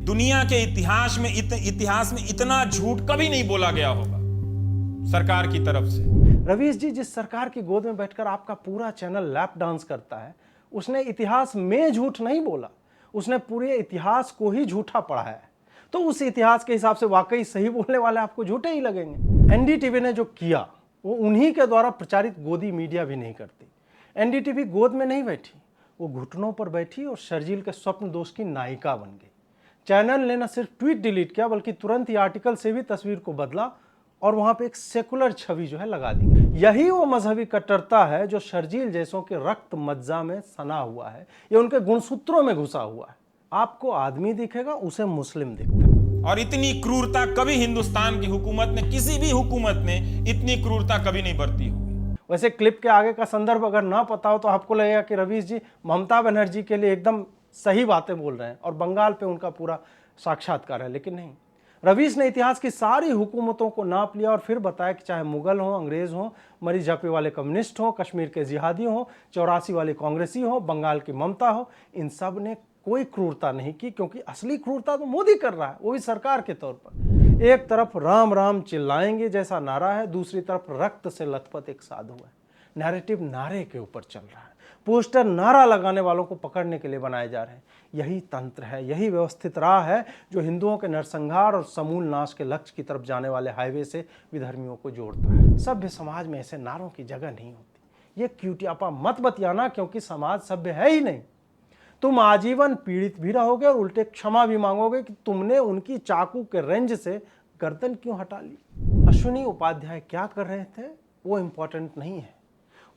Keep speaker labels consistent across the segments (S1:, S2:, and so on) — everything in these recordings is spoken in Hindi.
S1: दुनिया के इतिहास में इतना झूठ कभी नहीं बोला गया होगा सरकार की तरफ से।
S2: रवीश जी, जिस सरकार की गोद में बैठकर आपका पूरा चैनल लैप डांस करता है, उसने इतिहास में झूठ नहीं बोला, उसने पूरे इतिहास को ही झूठा पढ़ाया है। तो उस इतिहास के हिसाब से वाकई सही बोलने वाले आपको झूठे ही लगेंगे। एनडीटीवी ने जो किया वो उन्हीं के द्वारा प्रचारित गोदी मीडिया भी नहीं करती। एनडीटीवी गोद में नहीं बैठी, वो घुटनों पर बैठी और शर्जील के स्वप्न दोष की नायिका बन गई। चैनल ने न सिर्फ ट्वीट डिलीट किया बल्कि तुरंत ही आर्टिकल से भी तस्वीर को बदला और वहां पे एक सेकुलर छवि जो है लगा दी। यही वो मजहबी कट्टरता है जो शर्जील जैसों के रक्त मज्जा में सना हुआ है, ये उनके गुणसूत्रों में घुसा हुआ है। आपको आदमी दिखेगा, उसे मुस्लिम दिखता है।
S1: और इतनी क्रूरता कभी हिंदुस्तान की हुकूमत ने, किसी भी हुकूमत ने इतनी क्रूरता कभी नहीं बरती होगी।
S2: वैसे क्लिप के आगे का संदर्भ अगर ना पता हो तो आपको लगेगा कि रवीश जी ममता बनर्जी के लिए एकदम सही बातें बोल रहे हैं और बंगाल पे उनका पूरा साक्षात्कार है, लेकिन नहीं। रवीश ने इतिहास की सारी हुकूमतों को नाप लिया और फिर बताया कि चाहे मुगल हो, अंग्रेज हो, मरी जापे वाले कम्युनिस्ट हो, कश्मीर के जिहादी हो, 84 वाले कांग्रेसी हो, बंगाल की ममता हो, इन सब ने कोई क्रूरता नहीं की, क्योंकि असली क्रूरता तो मोदी कर रहा है, वो भी सरकार के तौर पर। एक तरफ राम राम चिल्लाएंगे जैसा नारा है, दूसरी तरफ रक्त से लथपथ एक साधु है। नैरेटिव नारे के ऊपर चल रहा है, पोस्टर नारा लगाने वालों को पकड़ने के लिए बनाए जा रहे हैं। यही तंत्र है, यही व्यवस्थित राह है जो हिंदुओं के नरसंहार और समूल नाश के लक्ष्य की तरफ जाने वाले हाईवे से विधर्मियों को जोड़ता है। सभ्य समाज में ऐसे नारों की जगह नहीं होती। ये क्यूटियापा मत बतियाना, क्योंकि समाज सभ्य है ही नहीं। तुम आजीवन पीड़ित भी रहोगे और उल्टे क्षमा भी मांगोगे कि तुमने उनकी चाकू के रेंज से गर्दन क्यों हटा ली। अश्विनी उपाध्याय क्या कर रहे थे वो इंपॉर्टेंट नहीं है,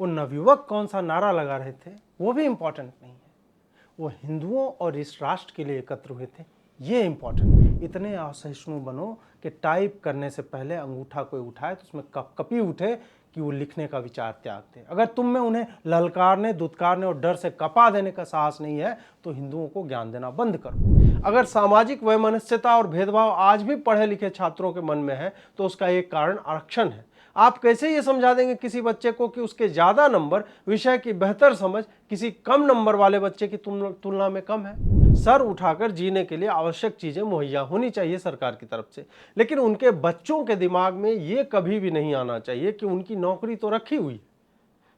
S2: वो नवयुवक कौन सा नारा लगा रहे थे वो भी इंपॉर्टेंट नहीं है, वो हिंदुओं और इस राष्ट्र के लिए एकत्र हुए थे, ये इंपॉर्टेंट। इतने असहिष्णु बनो कि टाइप करने से पहले अंगूठा कोई उठाए तो उसमें कपकपी उठे कि वो लिखने का विचार त्याग दे। अगर तुम में उन्हें ललकारने, दुत्कारने और डर से कपा देने का साहस नहीं है तो हिंदुओं को ज्ञान देना बंद करो। अगर सामाजिक वैमनस्यता और भेदभाव आज भी पढ़े लिखे छात्रों के मन में है तो उसका एक कारण आरक्षण है। आप कैसे ये समझा देंगे किसी बच्चे को कि उसके ज़्यादा नंबर, विषय की बेहतर समझ किसी कम नंबर वाले बच्चे की तुलना में कम है। सर उठाकर जीने के लिए आवश्यक चीज़ें मुहैया होनी चाहिए सरकार की तरफ से, लेकिन उनके बच्चों के दिमाग में ये कभी भी नहीं आना चाहिए कि उनकी नौकरी तो रखी हुई है।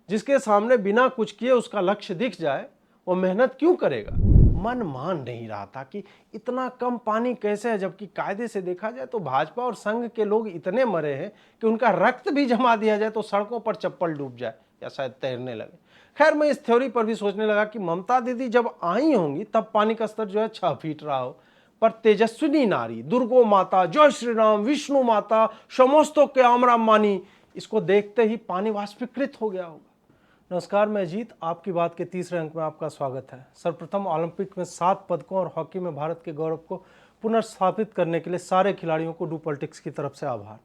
S2: जिसके सामने बिना कुछ किए उसका लक्ष्य दिख जाए वो मेहनत क्यों करेगा। मन मान नहीं रहा था कि इतना कम पानी कैसे है, जबकि कायदे से देखा जाए तो भाजपा और संघ के लोग इतने मरे हैं कि उनका रक्त भी जमा दिया जाए तो सड़कों पर चप्पल डूब जाए या शायद तैरने लगे। खैर, मैं इस थ्योरी पर भी सोचने लगा कि ममता दीदी जब आई होंगी तब पानी का स्तर जो है 6 फीट रहा हो, पर तेजस्विनी नारी, दुर्गो माता, जय श्री राम, विष्णु माता, समस्तों के आमराम मानी, इसको देखते ही पानी वाष्पीकृत हो गया होगा। नमस्कार, मैं अजीत, आपकी बात के तीसरे अंक में आपका स्वागत है। सर्वप्रथम ओलंपिक में 7 पदकों और हॉकी में भारत के गौरव को पुनर्स्थापित करने के लिए सारे खिलाड़ियों को डू पॉलिटिक्स की तरफ से आभार।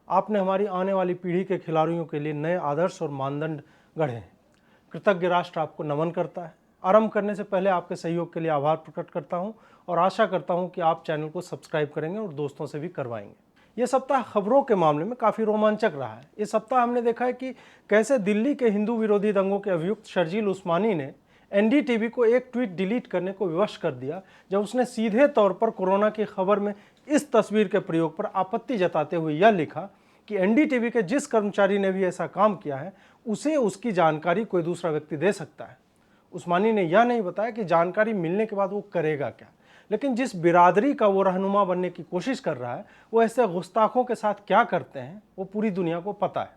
S2: आपने हमारी आने वाली पीढ़ी के खिलाड़ियों के लिए नए आदर्श और मानदंड गढ़े हैं। कृतज्ञ राष्ट्र आपको नमन करता है। आरंभ करने से पहले आपके सहयोग के लिए आभार प्रकट करता हूँ और आशा करता हूँ कि आप चैनल को सब्सक्राइब करेंगे और दोस्तों से भी करवाएंगे। ये सप्ताह खबरों के मामले में काफ़ी रोमांचक रहा है। इस सप्ताह हमने देखा है कि कैसे दिल्ली के हिंदू विरोधी दंगों के अभियुक्त शर्जील उस्मानी ने एनडीटीवी को एक ट्वीट डिलीट करने को विवश कर दिया, जब उसने सीधे तौर पर कोरोना की खबर में इस तस्वीर के प्रयोग पर आपत्ति जताते हुए यह लिखा कि एनडीटीवी के जिस कर्मचारी ने भी ऐसा काम किया है उसे उसकी जानकारी कोई दूसरा व्यक्ति दे सकता है। उस्मानी ने यह नहीं बताया कि जानकारी मिलने के बाद वो करेगा क्या, लेकिन जिस बिरादरी का वो रहनुमा बनने की कोशिश कर रहा है वो ऐसे गुस्ताखों के साथ क्या करते हैं वो पूरी दुनिया को पता है।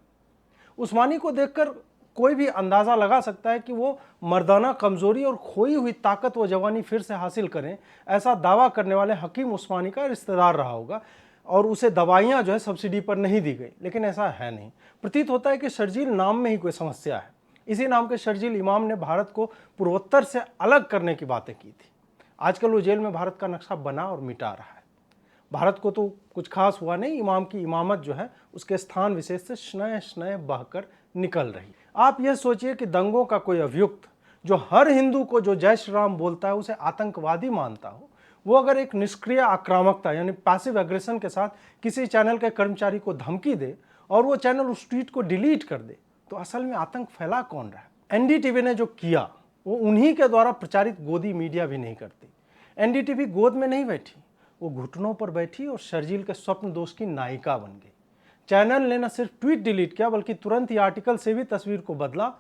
S2: उस्मानी को देखकर कोई भी अंदाज़ा लगा सकता है कि वो मर्दाना कमज़ोरी और खोई हुई ताकत व जवानी फिर से हासिल करें, ऐसा दावा करने वाले हकीम उस्मानी का रिश्तेदार रहा होगा और उसे दवाइयाँ जो है सब्सिडी पर नहीं दी गई, लेकिन ऐसा है नहीं। प्रतीत होता है कि शर्जील नाम में ही कोई समस्या है। इसी नाम के शर्जील इमाम ने भारत को पूर्वोत्तर से अलग करने की बातें की थी। आजकल वो जेल में भारत का नक्शा बना और मिटा रहा है। भारत को तो कुछ खास हुआ नहीं, इमाम की इमामत जो है उसके स्थान विशेष से स्नय स्नय बहकर निकल रही। आप यह सोचिए कि दंगों का कोई अभियुक्त जो हर हिंदू को जो जय श्री राम बोलता है उसे आतंकवादी मानता हो, वो अगर एक निष्क्रिय आक्रामकता यानी पैसिव एग्रेशन के साथ किसी चैनल के कर्मचारी को धमकी दे और वो चैनल उस ट्वीट को डिलीट कर दे, तो असल में आतंक फैला कौन रहा है। एनडीटीवी ने जो किया वो उन्हीं के द्वारा प्रचारित गोदी मीडिया भी नहीं करती। एनडीटीवी गोद में नहीं बैठी, वो घुटनों पर बैठी और शर्जील के स्वप्न दोष की नायिका बन गई। चैनल ने न सिर्फ ट्वीट डिलीट किया बल्कि तुरंत ही आर्टिकल से भी तस्वीर को बदला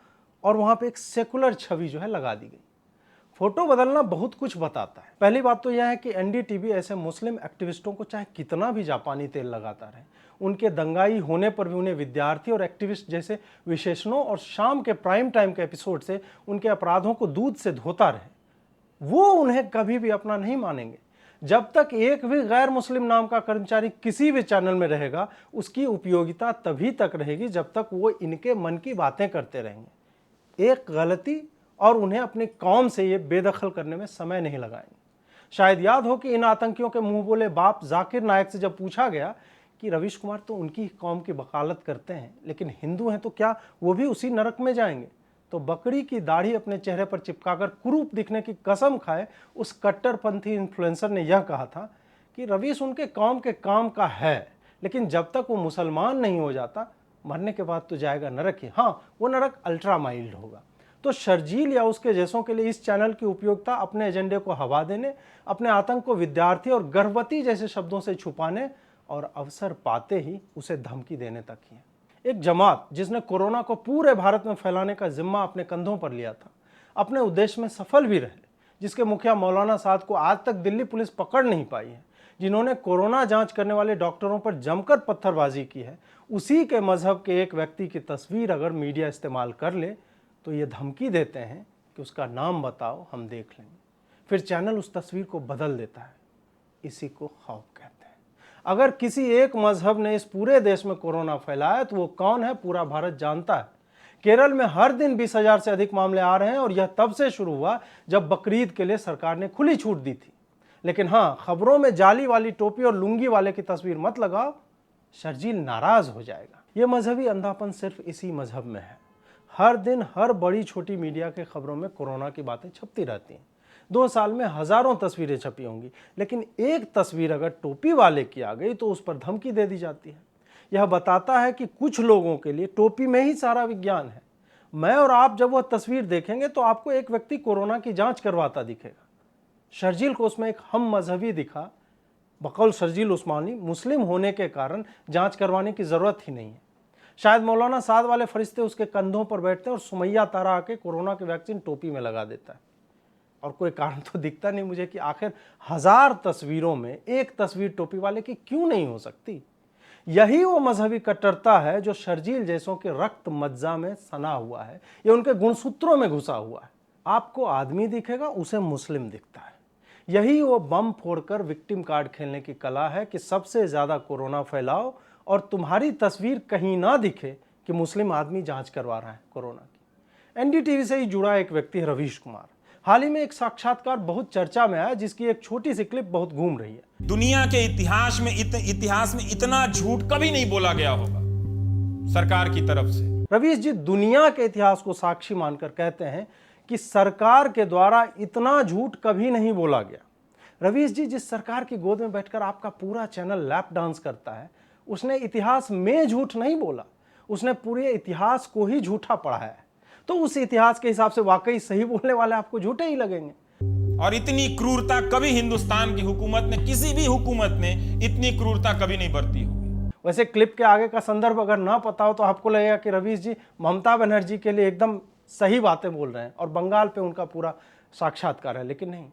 S2: और वहां पे एक सेकुलर छवि जो है लगा दी गई। फोटो बदलना बहुत कुछ बताता है। पहली बात तो यह है कि एनडीटीवी ऐसे मुस्लिम एक्टिविस्टों को चाहे कितना भी जापानी तेल लगाता रहे, उनके दंगाई होने पर भी उन्हें विद्यार्थी और एक्टिविस्ट जैसे विशेषणों और शाम के प्राइम टाइम के एपिसोड से उनके अपराधों को दूध से धोता रहे, वो उन्हें कभी भी अपना नहीं मानेंगे। जब तक एक भी गैर मुस्लिम नाम का कर्मचारी किसी भी चैनल में रहेगा, उसकी उपयोगिता तभी तक रहेगी जब तक वो इनके मन की बातें करते रहेंगे। एक गलती और उन्हें अपनी कौम से ये बेदखल करने में समय नहीं लगाएंगे। शायद याद हो कि इन आतंकियों के मुंह बोले बाप जाकिर नायक से जब पूछा गया कि रवीश कुमार तो उनकी कौम की वकालत करते हैं, लेकिन हिंदू हैं तो क्या वो भी उसी नरक में जाएंगे, तो बकरी की दाढ़ी अपने चेहरे पर चिपकाकर कुरूप दिखने की कसम खाए उस कट्टरपंथी इन्फ्लुएंसर ने यह कहा था कि रवीश उनके कौम के काम का है, लेकिन जब तक वो मुसलमान नहीं हो जाता, मरने के बाद तो जाएगा नरक ही। हाँ, वो नरक अल्ट्रा माइल्ड होगा। तो शर्जील या उसके जैसों के लिए इस चैनल की उपयोगिता अपने एजेंडे को हवा देने, अपने आतंक को विद्यार्थी और गर्भवती जैसे शब्दों से छुपाने और अवसर पाते ही उसे धमकी देने तक ही है। एक जमात जिसने कोरोना को पूरे भारत में फैलाने का जिम्मा अपने कंधों पर लिया था, अपने उद्देश्य में सफल भी रहे, जिसके मुखिया मौलाना साद को आज तक दिल्ली पुलिस पकड़ नहीं पाई है, जिन्होंने कोरोना जांच करने वाले डॉक्टरों पर जमकर पत्थरबाजी की है, उसी के मजहब के एक व्यक्ति की तस्वीर अगर मीडिया इस्तेमाल कर ले तो ये धमकी देते हैं कि उसका नाम बताओ, हम देख लेंगे। फिर चैनल उस तस्वीर को बदल देता है। इसी को खौफ कहते हैं। अगर किसी एक मजहब ने इस पूरे देश में कोरोना फैलाया तो वो कौन है, पूरा भारत जानता है। केरल में हर दिन 20,000 से अधिक मामले आ रहे हैं और यह तब से शुरू हुआ जब बकरीद के लिए सरकार ने खुली छूट दी थी। लेकिन हाँ, खबरों में जाली वाली टोपी और लुंगी वाले की तस्वीर मत लगाओ, शर्जील नाराज हो जाएगा। ये मजहबी अंधापन सिर्फ इसी मजहब में है। हर दिन हर बड़ी छोटी मीडिया के खबरों में कोरोना की बातें छपती रहती हैं। 2 साल में हजारों तस्वीरें छपी होंगी, लेकिन एक तस्वीर अगर टोपी वाले की आ गई तो उस पर धमकी दे दी जाती है। यह बताता है कि कुछ लोगों के लिए टोपी में ही सारा विज्ञान है। मैं और आप जब वह तस्वीर देखेंगे तो आपको एक व्यक्ति कोरोना की जांच करवाता दिखेगा। शर्जील को उसमें एक हम मजहबी दिखा। बकौल शर्जील उस्मानी, मुस्लिम होने के कारण जांच करवाने की जरूरत ही नहीं है। शायद मौलाना साद वाले फरिश्ते उसके कंधों पर बैठते हैं और सुमैया तारा आके कोरोना की वैक्सीन टोपी में लगा देता है। और कोई कारण तो दिखता नहीं मुझे कि आखिर 1000 तस्वीरों में एक तस्वीर टोपी वाले की क्यों नहीं हो सकती। यही वो मजहबी कट्टरता है जो शर्जील जैसों के रक्त मज्जा में सना हुआ है, ये उनके गुणसूत्रों में घुसा हुआ है। आपको आदमी दिखेगा, उसे मुस्लिम दिखता है। यही वो बम फोड़कर विक्टिम कार्ड खेलने की कला है कि सबसे ज्यादा कोरोना फैलाओ और तुम्हारी तस्वीर कहीं ना दिखे कि मुस्लिम आदमी जांच करवा रहा है कोरोना की। एनडीटीवी से ही जुड़ा एक व्यक्ति है रवीश कुमार। हाल ही में एक साक्षात्कार बहुत चर्चा में आया, जिसकी एक छोटी सी क्लिप बहुत घूम रही है।
S1: दुनिया के इतिहास में इतना झूठ कभी नहीं बोला गया होगा सरकार की तरफ से।
S2: रवीश जी दुनिया के इतिहास को साक्षी मानकर कहते हैं कि सरकार के द्वारा इतना झूठ कभी नहीं बोला गया। रवीश जी, जिस सरकार की गोद में बैठकर आपका पूरा चैनल लैप डांस करता है, उसने इतिहास में झूठ नहीं बोला, उसने पूरे इतिहास को ही झूठा पढ़ाया है। तो उस इतिहास के हिसाब से वाकई सही बोलने वाले आपको झूठे ही लगेंगे।
S1: और इतनी क्रूरता कभी हिंदुस्तान की हुकूमत ने, किसी भी हुकूमत ने इतनी क्रूरता कभी नहीं बरती होगी।
S2: वैसे क्लिप के आगे का संदर्भ अगर ना पता हो तो आपको लगेगा कि रवीश जी ममता बनर्जी के लिए एकदम सही बातें बोल रहे हैं और बंगाल पे उनका पूरा साक्षात्कार है, लेकिन नहीं।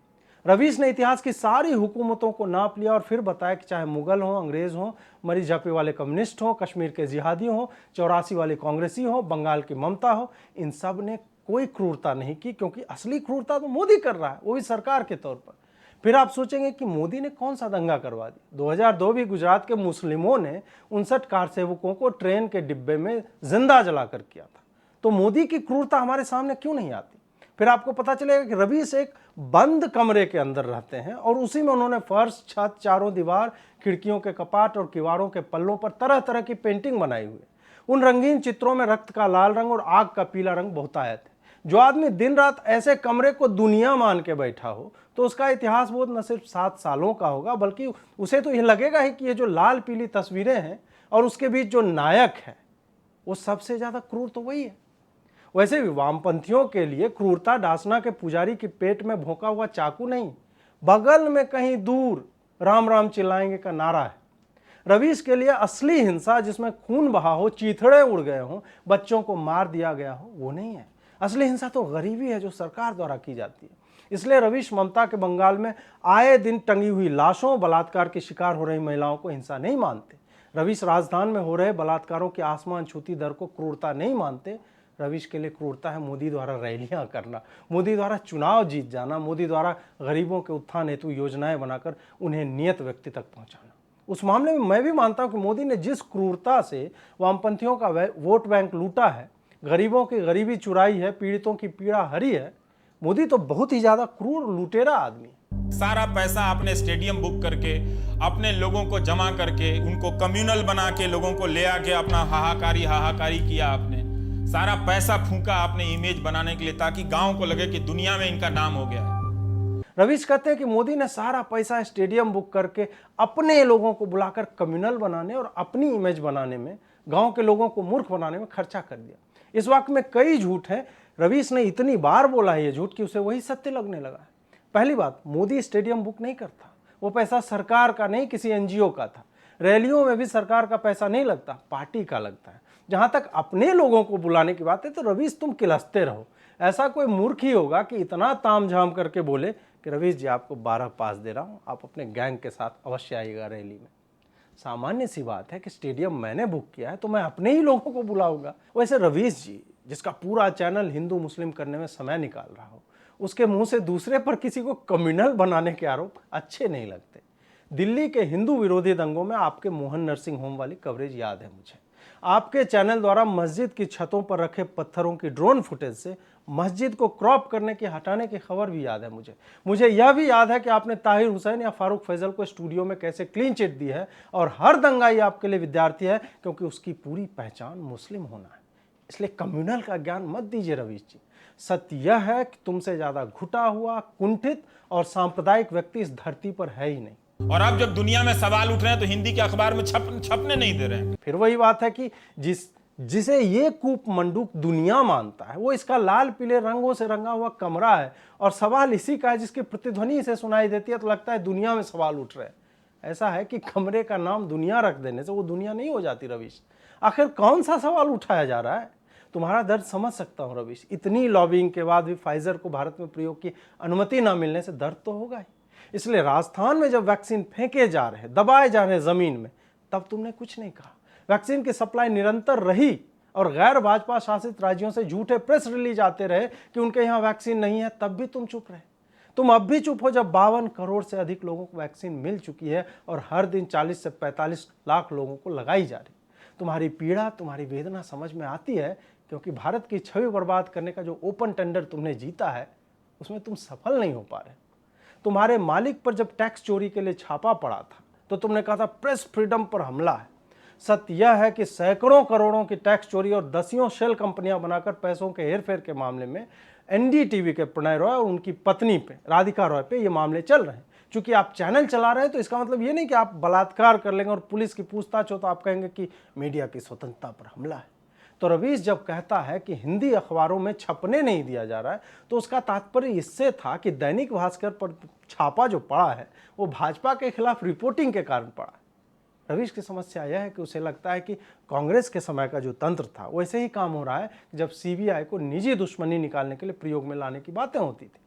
S2: रवीश ने इतिहास की सारी हुकूमतों को नाप लिया और फिर बताया कि चाहे मुगल हो, अंग्रेज हो, मरी झापी वाले कम्युनिस्ट हो, कश्मीर के जिहादी हो, 84 वाले कांग्रेसी हो, बंगाल की ममता हो, इन सब ने कोई क्रूरता नहीं की, क्योंकि असली क्रूरता तो मोदी कर रहा है, वो भी सरकार के तौर पर। फिर आप सोचेंगे कि मोदी ने कौन सा दंगा करवा दिया। 2002 भी गुजरात के मुस्लिमों ने 59 कार सेवकों को ट्रेन के डिब्बे में जिंदा जलाकर किया था। तो मोदी की क्रूरता हमारे सामने क्यों नहीं आती। फिर आपको पता चलेगा कि रवीश एक बंद कमरे के अंदर रहते हैं और उसी में उन्होंने फर्श, छत, चारों दीवार, खिड़कियों के कपाट और किवाड़ों के पल्लों पर तरह तरह की पेंटिंग बनाई हुई। उन रंगीन चित्रों में रक्त का लाल रंग और आग का पीला रंग बहुतायत है। जो आदमी दिन रात ऐसे कमरे को दुनिया मान के बैठा हो तो उसका इतिहास बोध न सिर्फ 7 सालों का होगा, बल्कि उसे तो यह लगेगा ही कि ये जो लाल पीली तस्वीरें हैं और उसके बीच जो नायक है वो सबसे ज्यादा क्रूर तो वही है। वैसे भी वामपंथियों के लिए क्रूरता डासना के पुजारी के पेट में भोंका हुआ चाकू नहीं, बगल में कहीं दूर राम राम चिल्लाएंगे का नारा है। रवीश के लिए असली हिंसा जिसमें खून बहा हो, चीथड़े उड़ गए हों, बच्चों को मार दिया गया हो, वो नहीं है। असली हिंसा तो गरीबी है जो सरकार द्वारा की जाती है। इसलिए रवीश ममता के बंगाल में आए दिन टंगी हुई लाशों, बलात्कार के शिकार हो रही महिलाओं को हिंसा नहीं मानते। रवीश राजस्थान में हो रहे बलात्कारों की आसमान छूती दर को क्रूरता नहीं मानते। रवीश के लिए क्रूरता है मोदी द्वारा रैलियां करना, मोदी द्वारा चुनाव जीत जाना, मोदी द्वारा गरीबों के उत्थान हेतु योजनाएं बनाकर उन्हें नियत व्यक्ति तक पहुंचाना। उस मामले में मैं भी मानता हूं कि मोदी ने जिस क्रूरता से वामपंथियों का वोट बैंक लूटा है, गरीबों की गरीबी चुराई है, पीड़ितों की पीड़ा हरी है, मोदी तो बहुत ही ज्यादा क्रूर लुटेरा आदमी है।
S1: सारा पैसा आपने स्टेडियम बुक करके, अपने लोगों को जमा करके, उनको कम्युनल बना के लोगों को ले आके अपना हाहाकारी किया आपने। सारा पैसा फूंका आपने इमेज बनाने के लिए, ताकि गांव को लगे कि दुनिया में इनका नाम हो गया है।
S2: रवीश कहते हैं कि मोदी ने सारा पैसा स्टेडियम बुक करके अपने लोगों को बुलाकर कम्युनल बनाने और अपनी इमेज बनाने में, गांव के लोगों को मूर्ख बनाने में खर्चा कर दिया। इस वाक्य में कई झूठ हैं। रवीश ने इतनी बार बोला है ये झूठ कि उसे वही सत्य लगने लगा है। पहली बात, मोदी स्टेडियम बुक नहीं करता, वो पैसा सरकार का नहीं, किसी एनजीओ का था। रैलियों में भी सरकार का पैसा नहीं लगता, पार्टी का लगता है। जहां तक अपने लोगों को बुलाने की बात है तो रवीश तुम किलसते रहो। ऐसा कोई मूर्ख ही होगा कि इतना तामझाम करके बोले कि रवीश जी आपको 12 पास दे रहा हूं, आप अपने गैंग के साथ अवश्य आइएगा रैली में। सामान्य सी बात है कि स्टेडियम मैंने बुक किया है तो मैं अपने ही लोगों को बुलाऊंगा। वैसे रवीश जी, जिसका पूरा चैनल हिंदू मुस्लिम करने में समय निकाल रहा हो, उसके मुंह से दूसरे पर किसी को कम्युनल बनाने के आरोप अच्छे नहीं लगते। दिल्ली के हिंदू विरोधी दंगों में आपके मोहन नर्सिंग होम वाली कवरेज याद है मुझे। आपके चैनल द्वारा मस्जिद की छतों पर रखे पत्थरों की ड्रोन फुटेज से मस्जिद को क्रॉप करने की, हटाने की खबर भी याद है मुझे यह भी याद है कि आपने ताहिर हुसैन या फारूक फैजल को स्टूडियो में कैसे क्लीन चिट दी है, और हर दंगाई आपके लिए विद्यार्थी है क्योंकि उसकी पूरी पहचान मुस्लिम होना है। इसलिए कम्युनल का ज्ञान मत दीजिए रवीश जी। सत्य यह है कि तुमसे ज्यादा घुटा हुआ, कुंठित और सांप्रदायिक व्यक्ति इस धरती पर है ही नहीं।
S1: और अब जब दुनिया में सवाल उठ रहे हैं तो हिंदी के अखबार में छपने नहीं दे रहे हैं।
S2: फिर वही बात है कि जिसे ये कूप मंडूक दुनिया मानता है, वो इसका लाल पीले रंगों से रंगा हुआ कमरा है और सवाल इसी का है जिसकी प्रतिध्वनि इसे सुनाई देती है तो लगता है दुनिया में सवाल उठ रहे हैं। ऐसा है कि कमरे का नाम दुनिया रख देने से वो दुनिया नहीं हो जाती रवीश। आखिर कौन सा सवाल उठाया जा रहा है? तुम्हारा दर्द समझ सकता हूं रवीश। इतनी लॉबिंग के बाद भी फाइजर को भारत में प्रयोग की अनुमति न मिलने से दर्द तो होगा ही। इसलिए राजस्थान में जब वैक्सीन फेंके जा रहे, दबाए जा रहे जमीन में, तब तुमने कुछ नहीं कहा। वैक्सीन की सप्लाई निरंतर रही और गैर भाजपा शासित राज्यों से झूठे प्रेस रिलीज आते रहे कि उनके यहाँ वैक्सीन नहीं है, तब भी तुम चुप रहे। तुम अब भी चुप हो जब 52 करोड़ से अधिक लोगों को वैक्सीन मिल चुकी है और हर दिन 40 से 45 लाख लोगों को लगाई जा रही। तुम्हारी पीड़ा, तुम्हारी वेदना समझ में आती है, क्योंकि भारत की छवि बर्बाद करने का जो ओपन टेंडर तुमने जीता है उसमें तुम सफल नहीं हो पा रहे। तुम्हारे मालिक पर जब टैक्स चोरी के लिए छापा पड़ा था तो तुमने कहा था प्रेस फ्रीडम पर हमला है। सत्य यह है कि सैकड़ों करोड़ों की टैक्स चोरी और दसियों शेल कंपनियां बनाकर पैसों के हेरफेर के मामले में एनडीटीवी के प्रणय रॉय और उनकी पत्नी पे, राधिका रॉय पे, ये मामले चल रहे हैं। चूंकि आप चैनल चला रहे हैं तो इसका मतलब ये नहीं कि आप बलात्कार कर लेंगे और पुलिस की पूछताछ हो तो आप कहेंगे कि मीडिया की स्वतंत्रता पर हमला है। तो रवीश जब कहता है कि हिंदी अखबारों में छपने नहीं दिया जा रहा है तो उसका तात्पर्य इससे था कि दैनिक भास्कर पर छापा जो पड़ा है वो भाजपा के खिलाफ रिपोर्टिंग के कारण पड़ा है। रवीश की समस्या यह है कि उसे लगता है कि कांग्रेस के समय का जो तंत्र था वैसे ही काम हो रहा है जब सीबीआई को निजी दुश्मनी निकालने के लिए प्रयोग में लाने की बातें होती थी।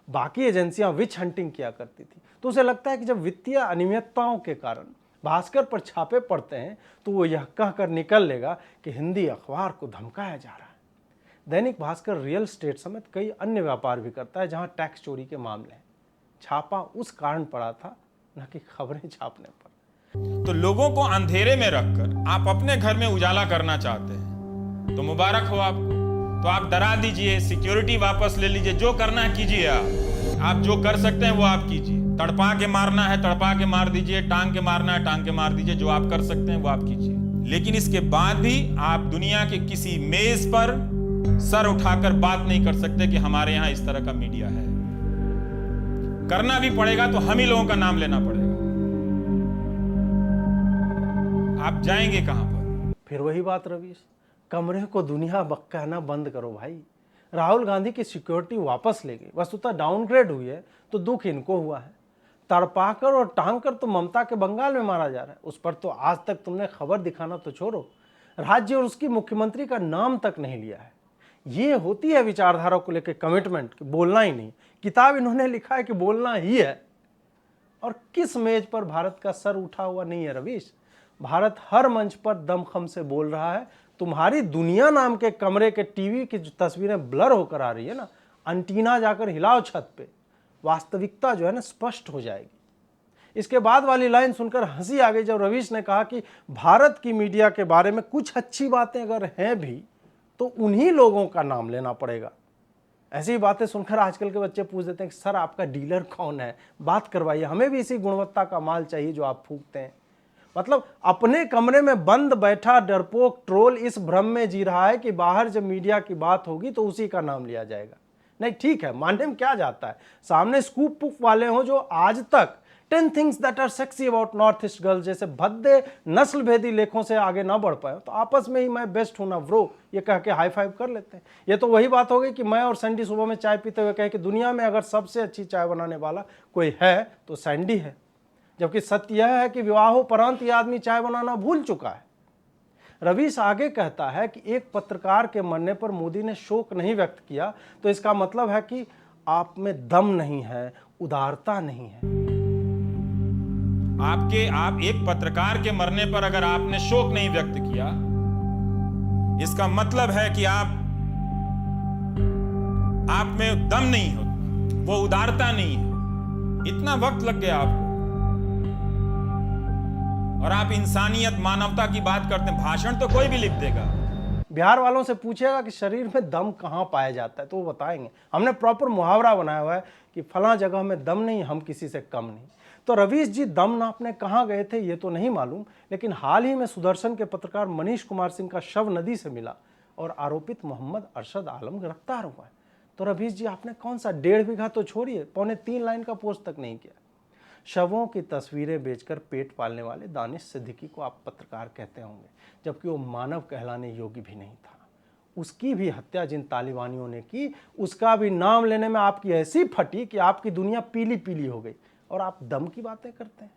S2: बाकी एजेंसियां विच हंटिंग किया करती थी। तो उसे लगता है कि जब वित्तीय अनियमितताओं के कारण भास्कर पर छापे पड़ते हैं तो वो यह कहकर निकल लेगा कि हिंदी अखबार को धमकाया जा रहा है। दैनिक भास्कर रियल एस्टेट समेत कई अन्य व्यापार भी करता है जहां टैक्स चोरी के मामले हैं। छापा उस कारण पड़ा था, न कि खबरें छापने पर।
S1: तो लोगों को अंधेरे में रखकर आप अपने घर में उजाला करना चाहते हैं तो मुबारक हो आपको। तो आप डरा दीजिए, सिक्योरिटी वापस ले लीजिए, जो करना है कीजिए। आप जो कर सकते हैं वो आप कीजिए। तड़पा के मारना है तड़पा के मार दीजिए, टांग के मारना है टांग के मार दीजिए। जो आप कर सकते हैं वो आप कीजिए। लेकिन इसके बाद भी आप दुनिया के किसी मेज पर सर उठाकर बात नहीं कर सकते कि हमारे यहां इस तरह का मीडिया है। करना भी पड़ेगा तो हम ही लोगों का नाम लेना पड़ेगा। आप जाएंगे कहां पर?
S2: फिर वही बात रवीश, कमरे को दुनिया कहना बंद करो भाई। राहुल गांधी की सिक्योरिटी वापस ले गई, वस्तुतः डाउनग्रेड हुई है, तो दुख इनको हुआ है। तड़पाकर और टांगकर तो ममता के बंगाल में मारा जा रहा है, उस पर तो आज तक तुमने खबर दिखाना तो छोड़ो, राज्य और उसकी मुख्यमंत्री का नाम तक नहीं लिया है। ये होती है विचारधारा को लेकर कमिटमेंट कि बोलना ही नहीं। किताब इन्होंने लिखा है कि बोलना ही है। और किस मेज पर भारत का सर उठा हुआ नहीं है रवीश। भारत हर मंच पर दमखम से बोल रहा है। तुम्हारी दुनिया नाम के कमरे के टीवी की जो तस्वीरें ब्लर होकर आ रही है ना, अंटीना जाकर हिलाओ छत पे, वास्तविकता जो है ना स्पष्ट हो जाएगी। इसके बाद वाली लाइन सुनकर हंसी आ गई जब रवीश ने कहा कि भारत की मीडिया के बारे में कुछ अच्छी बातें अगर हैं भी तो उन्हीं लोगों का नाम लेना पड़ेगा। ऐसी बातें सुनकर आजकल के बच्चे पूछ देते हैं कि सर आपका डीलर कौन है, बात करवाइए, हमें भी इसी गुणवत्ता का माल चाहिए जो आप फूकते हैं। मतलब अपने कमरे में बंद बैठा डरपोक ट्रोल इस भ्रम में जी रहा है कि बाहर जब मीडिया की बात होगी तो उसी का नाम लिया जाएगा। नहीं ठीक है, मानने में क्या जाता है, सामने स्कूप पुक वाले हों जो आज तक 10 things that are sexy about north east girls जैसे भद्दे नस्ल भेदी लेखों से आगे ना बढ़ पाए तो आपस में ही मैं बेस्ट हूं ना ब्रो ये कह के हाई फाइव कर लेते हैं। ये तो वही बात हो गई कि मैं और सैंडी सुबह में चाय पीते हुए कहे कि दुनिया में अगर सबसे अच्छी चाय बनाने वाला कोई है तो सैंडी है, जबकि सत्य यह है कि विवाहोपरांत यह आदमी चाय बनाना भूल चुका है। रवीश आगे कहता है कि एक पत्रकार के मरने पर मोदी ने शोक नहीं व्यक्त किया तो इसका मतलब है कि आप में दम नहीं है, उदारता नहीं है।
S1: आप एक पत्रकार के मरने पर अगर आपने शोक नहीं व्यक्त किया, इसका मतलब है कि आप में दम नहीं हो, वो उदारता नहीं है। इतना वक्त लग गया आपको और आप इंसानियत मानवता की बात करते हैं। भाषण तो कोई भी लिख देगा।
S2: बिहार वालों से पूछेगा कि शरीर में दम कहाँ पाया जाता है तो वो बताएंगे। हमने प्रॉपर मुहावरा बनाया हुआ है कि फलां जगह में दम नहीं, हम किसी से कम नहीं। तो रवीश जी दम नापने कहाँ गए थे ये तो नहीं मालूम, लेकिन हाल ही में सुदर्शन के पत्रकार मनीष कुमार सिंह का शव नदी से मिला और आरोपित मोहम्मद अरशद आलम गिरफ्तार हुआ है। तो रवीश जी आपने कौन सा 1.5 बीघा तो छोड़िए, 2.25 लाइन का पोस्ट तक नहीं किया। शवों की तस्वीरें बेचकर पेट पालने वाले दानिश सिद्दीकी को आप पत्रकार कहते होंगे, जबकि वो मानव कहलाने योग्य भी नहीं था। उसकी भी हत्या जिन तालिबानियों ने की, उसका भी नाम लेने में आपकी ऐसी फटी कि आपकी दुनिया पीली पीली हो गई और आप दम की बातें करते हैं।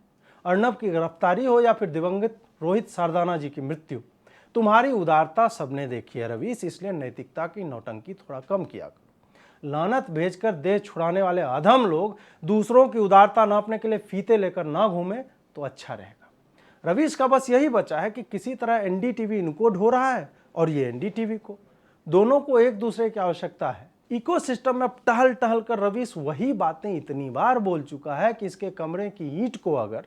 S2: अर्नब की गिरफ्तारी हो या फिर दिवंगत रोहित सारदाना जी की मृत्यु, तुम्हारी उदारता सबने देखी है रवीश, इसलिए नैतिकता की नौटंकी थोड़ा कम किया करो। लानत भेजकर देश छुड़ाने वाले अधम लोग दूसरों की उदारता नापने के लिए फीते लेकर ना घूमे तो अच्छा रहेगा। रवीश का बस यही बचा है कि किसी तरह एनडीटीवी इनको ढो रहा है और ये एनडीटीवी को, दोनों को एक दूसरे की आवश्यकता है। इकोसिस्टम में टहल टहल कर रवीश वही बातें इतनी बार बोल चुका है कि इसके कमरे की ईंट को अगर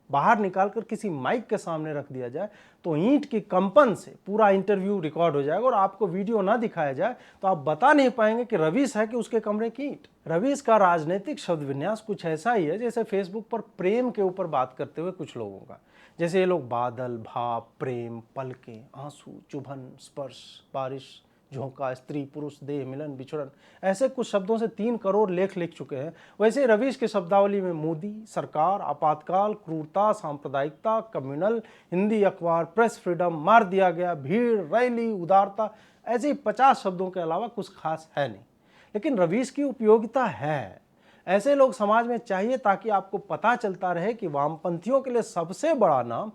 S2: बाहर निकालकर किसी माइक के सामने रख दिया जाए तो ईंट की कंपन से पूरा इंटरव्यू रिकॉर्ड हो जाएगा और आपको वीडियो ना दिखाया जाए तो आप बता नहीं पाएंगे कि रवीश है कि उसके कमरे की ईंट। रवीश का राजनीतिक शब्द विन्यास कुछ ऐसा ही है जैसे फेसबुक पर प्रेम के ऊपर बात करते हुए कुछ लोगों का, जैसे ये लोग बादल, भाप, प्रेम, पलके, आंसू, चुभन, स्पर्श, बारिश, झोंका, स्त्री पुरुष, देह मिलन, बिछड़न, ऐसे कुछ शब्दों से 3 करोड़ लेख लिख चुके हैं। वैसे रवीश की शब्दावली में मोदी सरकार, आपातकाल, क्रूरता, सांप्रदायिकता, कम्युनल, हिंदी अखबार, प्रेस फ्रीडम, मार दिया गया, भीड़, रैली, उदारता, ऐसे 50 शब्दों के अलावा कुछ खास है नहीं। लेकिन रवीश की उपयोगिता है। ऐसे लोग समाज में चाहिए ताकि आपको पता चलता रहे कि वामपंथियों के लिए सबसे बड़ा नाम